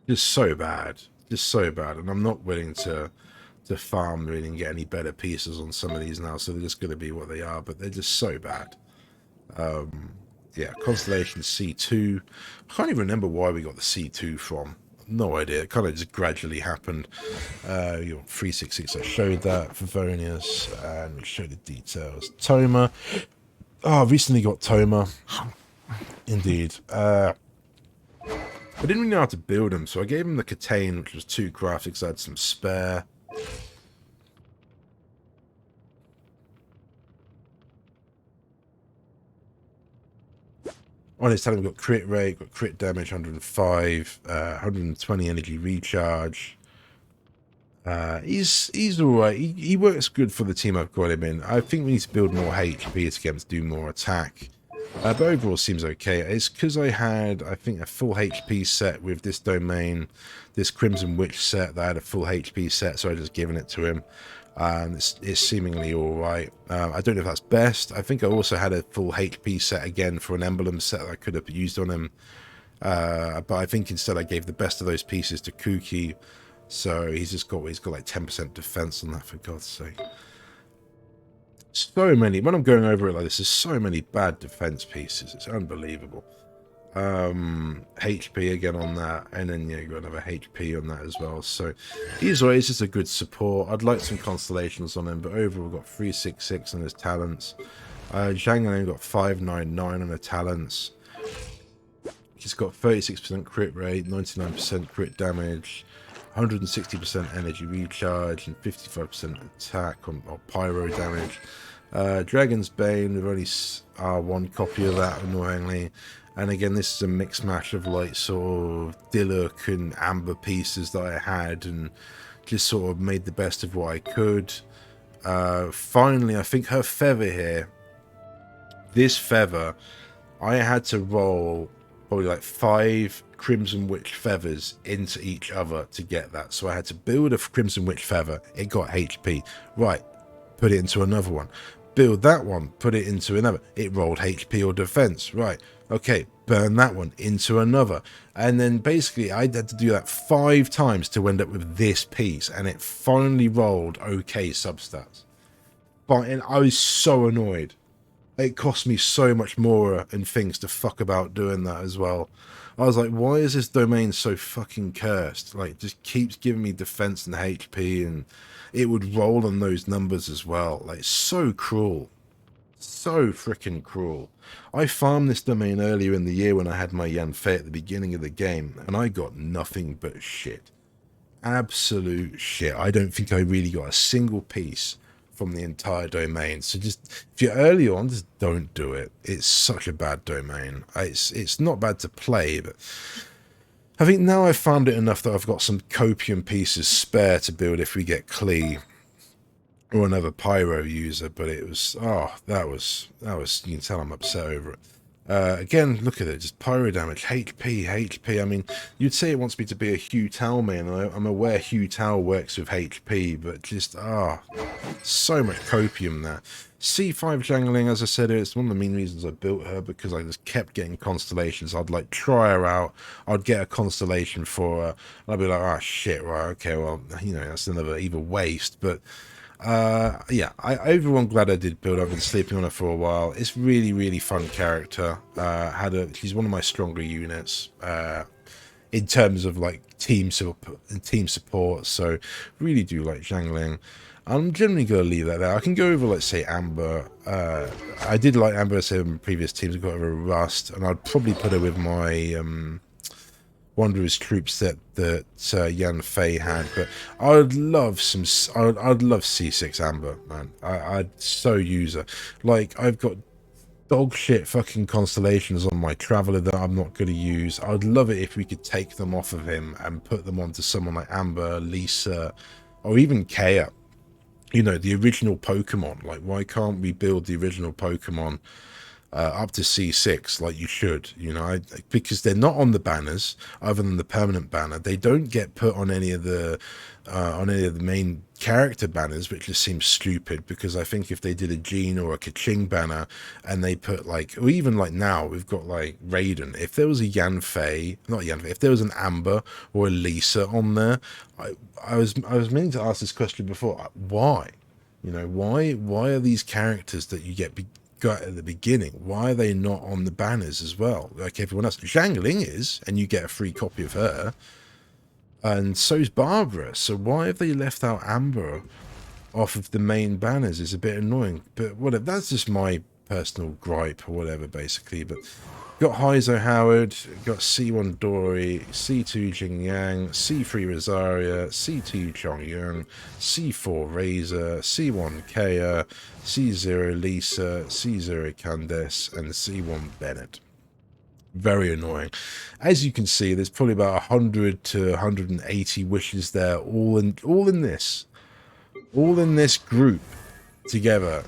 just so bad. Just so bad. And I'm not willing to farm really and get any better pieces on some of these now, so they're just going to be what they are, but they're just so bad. Yeah, Constellation C2. I can't even remember why we got the C2 from. No idea. It kind of just gradually happened. Your 366, I showed that. Favonius, and we showed the details. Toma. Oh, I recently got Toma. Indeed. I didn't really know how to build him, so I gave him the Catane, which was 2 graphics. I had some spare. On his talent, we've got crit rate, got crit damage, 105, 120 energy recharge. He's alright. He works good for the team I've got him in. I think we need to build more HP to get him to do more attack. But overall seems okay. It's because I had, I think, a full HP set with this domain, this Crimson Witch set, that I had a full HP set, so I just given it to him. It's seemingly alright. I don't know if that's best. I think I also had a full HP set again for an emblem set that I could have used on him. But I think instead I gave the best of those pieces to Kuki. So he's got like 10% defense on that, for God's sake. So many, when I'm going over it like this, there's so many bad defense pieces. It's unbelievable. HP again on that, and then you got another HP on that as well. So he's always just a good support. I'd like some constellations on him, but overall we've got 366 on his talents. Zhang only got 599 on her talents. He's got 36% crit rate, 99% crit damage, 160% energy recharge, and 55% attack or pyro damage. Dragon's Bane, we've only one copy of that, annoyingly. And again, this is a mixed mash of like sort of Diluc and Amber pieces that I had, and just sort of made the best of what I could. Finally, I think her feather here, this feather, I had to roll probably like 5 Crimson Witch feathers into each other to get that. So I had to build a Crimson Witch feather. It got HP. Right, put it into another one. Build that one, put it into another. It rolled HP or defense. Right, okay, burn that one into another. And then basically I had to do that 5 times to end up with this piece. And it finally rolled okay substats. And I was so annoyed. It cost me so much more and things to fuck about doing that as well. I was like, why is this domain so fucking cursed? Like, it just keeps giving me defense and HP, and it would roll on those numbers as well. Like, so cruel. So freaking cruel. I farmed this domain earlier in the year when I had my Yanfei at the beginning of the game, and I got nothing but shit. Absolute shit. I don't think I really got a single piece from the entire domain. So just, if you're early on, just don't do it. It's such a bad domain. It's not bad to play, but I think now I've found it enough that I've got some copium pieces spare to build if we get Klee or another pyro user, but it was, oh, that was, you can tell I'm upset over it. Again, look at it, just pyro damage, HP. I mean, you'd say it wants me to be a Hugh Tao main, and I'm aware Hugh Tao works with HP, but just, so much copium there. C5 Jangling, as I said, it's one of the main reasons I built her, because I just kept getting constellations. I'd like try her out, I'd get a constellation for her, and I'd be like, oh shit, right, okay, well, you know, that's another either waste, but yeah, overall I'm glad I did build. I've been sleeping on her for a while. It's really fun character. She's one of my stronger units in terms of like team support, so really do like Zhangling. I'm generally going to leave that there. I can go over, let's say, Amber. I did like Amber, say, in previous teams. I got over Rust, and I'd probably put her with my Wanderer's troops that Yan Fei had, but I'd love some. I'd love C6 Amber, man. I'd so use her. Like, I've got dog shit fucking constellations on my Traveler that I'm not going to use. I'd love it if we could take them off of him and put them onto someone like Amber, Lisa, or even Kea. You know, the original Pokemon. Like, why can't we build the original Pokemon up to C6 like you should, you know, because they're not on the banners other than the permanent banner. They don't get put on any of the main character banners, which just seems stupid, because I think if they did a Jean or a Kaching banner and they put like, or even like now we've got like Raiden, if there was a if there was an Amber or a Lisa on there, I was meaning to ask this question before, why? You know, why are these characters that you got at the beginning, why are they not on the banners as well, like everyone else? Zhangling is, and you get a free copy of her, and so's Barbara. So why have they left out Amber off of the main banners? Is a bit annoying, but whatever. That's just my personal gripe or whatever, basically. But got Heizo Howard, got C1 Dory, C2 Jingyang, C3 Rosaria, C2 Chongyun, C4 Razor, C1 Kea, C0 Lisa, C0 Candace, and C1 Bennett. Very annoying. As you can see, there's probably about 100 to 180 wishes there, all in this group together.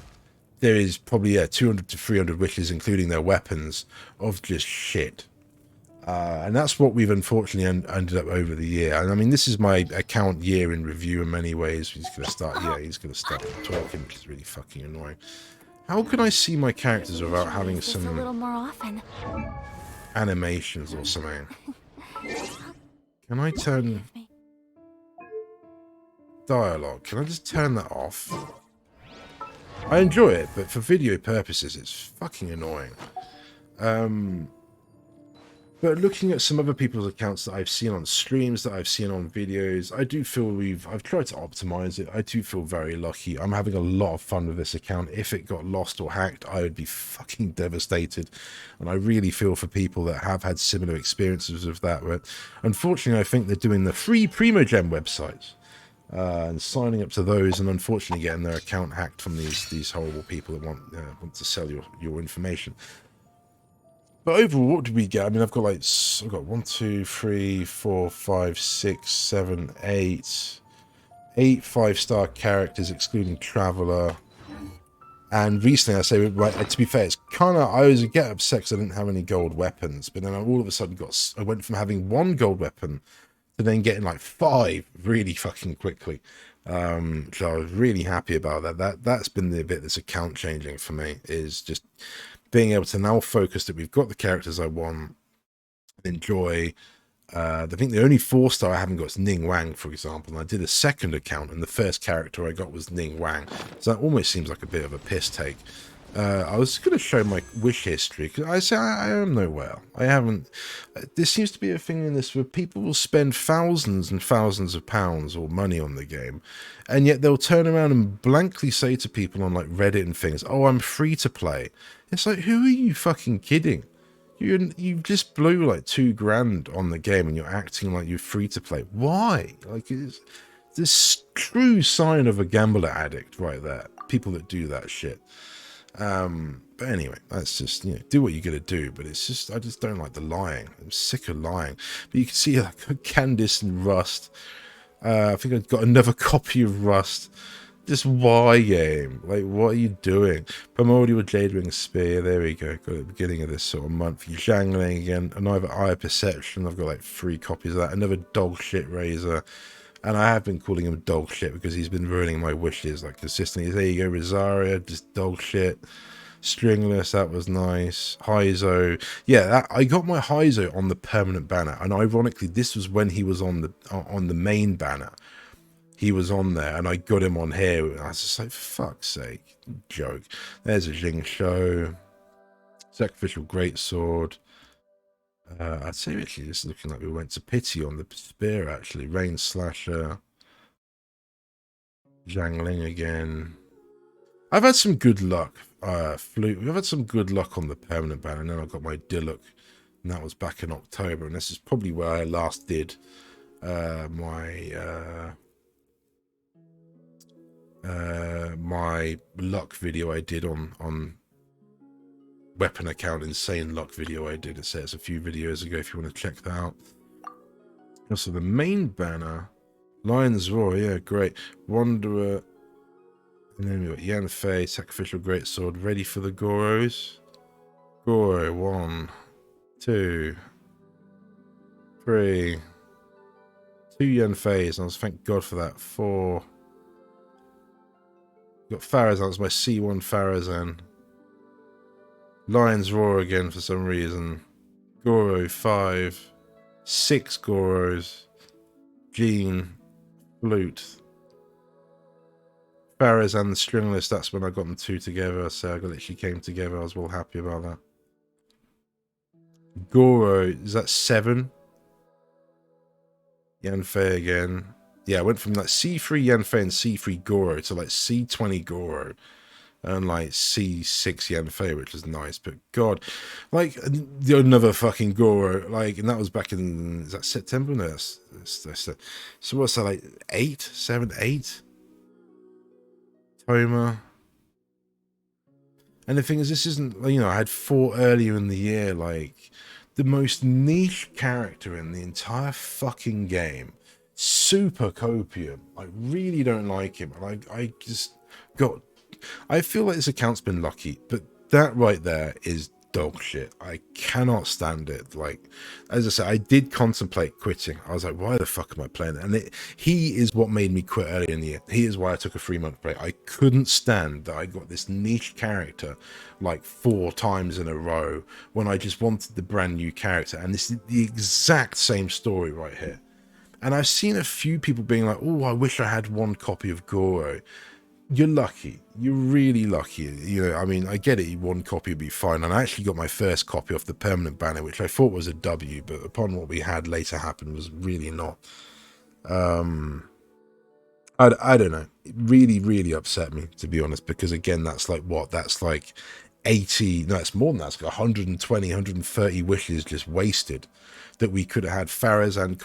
There is probably 200 to 300 wishes, including their weapons, of just shit. And that's what we've unfortunately ended up over the year. And I mean, this is my account year in review in many ways. He's going to start talking, which is really fucking annoying. How can I see my characters without having some a little more often. animations or something? Can I turn dialogue? Can I just turn that off? I enjoy it, but for video purposes, it's fucking annoying. But looking at some other people's accounts that I've seen on streams, that I've seen on videos, I do feel I've tried to optimize it. I do feel very lucky. I'm having a lot of fun with this account. If it got lost or hacked, I would be fucking devastated. And I really feel for people that have had similar experiences with that. But unfortunately, I think they're doing the free Primogem websites. And signing up to those, and unfortunately getting their account hacked from these horrible people that want to sell your information. But overall, what did we get? I mean, I've got 1, 2, 3, 4, 5, 6, 7, 8 5-star characters, excluding Traveler. And recently, I say, right, to be fair, it's kind of, I was get upset because I didn't have any gold weapons, but then I all of a sudden I went from having 1 gold weapon to then getting like 5 really fucking quickly. So I was really happy about that. That's been the bit that's account changing for me, is just being able to now focus that we've got the characters I want and enjoy. I think the only 4-star I haven't got is Ning Wang, for example. And I did a second account, and the first character I got was Ning Wang. So that almost seems like a bit of a piss take. I was going to show my wish history, because I am no whale. I haven't. There seems to be a thing in this where people will spend thousands and thousands of pounds or money on the game, and yet they'll turn around and blankly say to people on like Reddit and things, "Oh, I'm free to play." It's like, who are you fucking kidding? You just blew like $2,000 on the game, and you're acting like you're free to play. Why? Like, it's this true sign of a gambler addict right there. People that do that shit. But anyway, that's just, do what you got to do. But it's just, I just don't like the lying. I'm sick of lying. But you can see like Candice and Rust. I think I've got another copy of Rust. This Y game. Like, what are you doing? Primordial Jadewing Spear. There we go. Got at the beginning of this sort of month. Zhangling again. Another Eye of Perception. I've got like 3 copies of that. Another dog shit Razor. And I have been calling him dog shit because he's been ruining my wishes like consistently. There you go, Rosaria, just dog shit. Stringless, that was nice. Hyzo, yeah, I got my Hyzo on the permanent banner, and ironically, this was when he was on the main banner. He was on there, and I got him on here. And I was just like, for fuck's sake, joke. There's a Jing Show, Sacrificial Greatsword. I'd say actually just looking like we went to pity on the spear actually. Rain Slasher, Zhangling again. I've had some good luck. Flute. We've had some good luck on the permanent banner. And then I got my Diluc, and that was back in October. And this is probably where I last did my my luck video I did on weapon account. Insane luck video I did. It says a few videos ago if you want to check that out. Also the main banner, Lion's Roar. Yeah, great. Wanderer. And then we got Yanfei, Sacrificial Greatsword, ready for the Goros. Goro, 1, 2, 3. 2 Yanfeis, and I was thank God for that. 4. Got Pharazan, that's my C1 Pharazan. Lion's Roar again for some reason. Goro, 5. 6 Goros. Jean, Flute. Farah's and the Stringless, that's when I got them 2 together, so I literally came together. I was well happy about that. Goro, is that 7? Yanfei again. Yeah, I went from like C3 Yanfei and C3 Goro to like C20 Goro and like C6 Yanfei, which is nice, but God, like another fucking Goro, like, and that was back in, is that September? No, so what's that, like 8, 7, 8? Toma. And the thing is, this isn't, I had 4 earlier in the year, like, the most niche character in the entire fucking game. Super copium. I really don't like him. And I just got, I feel like this account's been lucky, but that right there is dog shit. I cannot stand it. Like, as I said, I did contemplate quitting. I was like, why the fuck am I playing it? And he is what made me quit earlier in the year. He is why I took a 3-month break. I couldn't stand that I got this niche character like 4 times in a row when I just wanted the brand new character. And this is the exact same story right here. And I've seen a few people being like, oh, I wish I had 1 copy of Goro. You're lucky. You're really lucky. I mean, I get it. 1 copy would be fine. And I actually got my first copy off the permanent banner, which I thought was a W, but upon what we had later happen was really not. I don't know. It really, really upset me, to be honest, because again, that's like what? That's like 80, no, it's more than that. It's got 120, 130 wishes just wasted. That we could have had Pharazan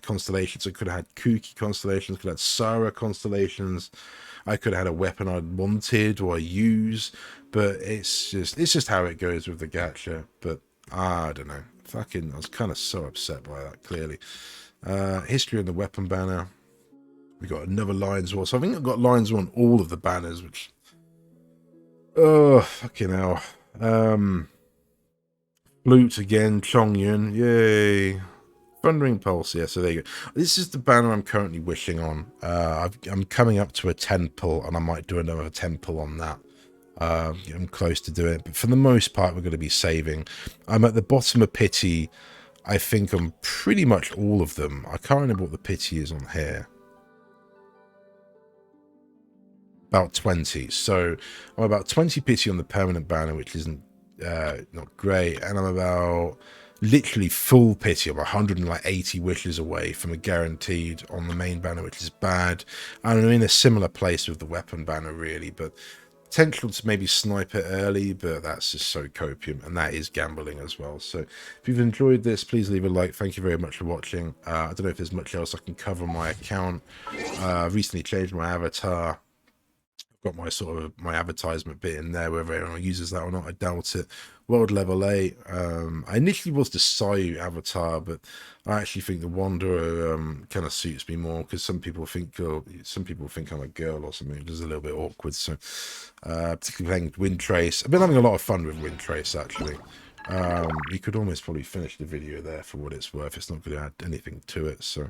constellations, I could have had Kuki constellations, could have had Sarah constellations. I could have had a weapon I'd wanted or I use, but it's just how it goes with the gacha. But I don't know. Fucking, I was kind of so upset by that, clearly. History of the weapon banner. We got another Lion's War. So I think I've got Lion's War on all of the banners, which, oh, fucking hell. Flute again, Chongyun, yay. Thundering Pulse, yeah, so there you go. This is the banner I'm currently wishing on. I'm coming up to a 10 pull, and I might do another 10 pull on that. I'm close to doing it, but for the most part, we're going to be saving. I'm at the bottom of pity, I think, on pretty much all of them. I can't remember what the pity is on here. About 20. So I'm about 20 pity on the permanent banner, which isn't not great, and I'm about literally full pity. I'm 180 wishes away from a guaranteed on the main banner, which is bad. And I'm in a similar place with the weapon banner, really, but potential to maybe snipe it early, but that's just so copium, and that is gambling as well. So if you've enjoyed this, please leave a like. Thank you very much for watching. I don't know if there's much else I can cover on my account. I've recently changed my avatar. got my sort of my advertisement bit in there, whether anyone uses that or not, I doubt it. World level 8. I initially was the Sayu avatar, but I actually think the Wanderer kind of suits me more, because some people think I'm a girl or something, which is a little bit awkward. So particularly playing Wind Trace. I've been having a lot of fun with Wind Trace, actually. You could almost probably finish the video there for what it's worth. It's not going to add anything to it, so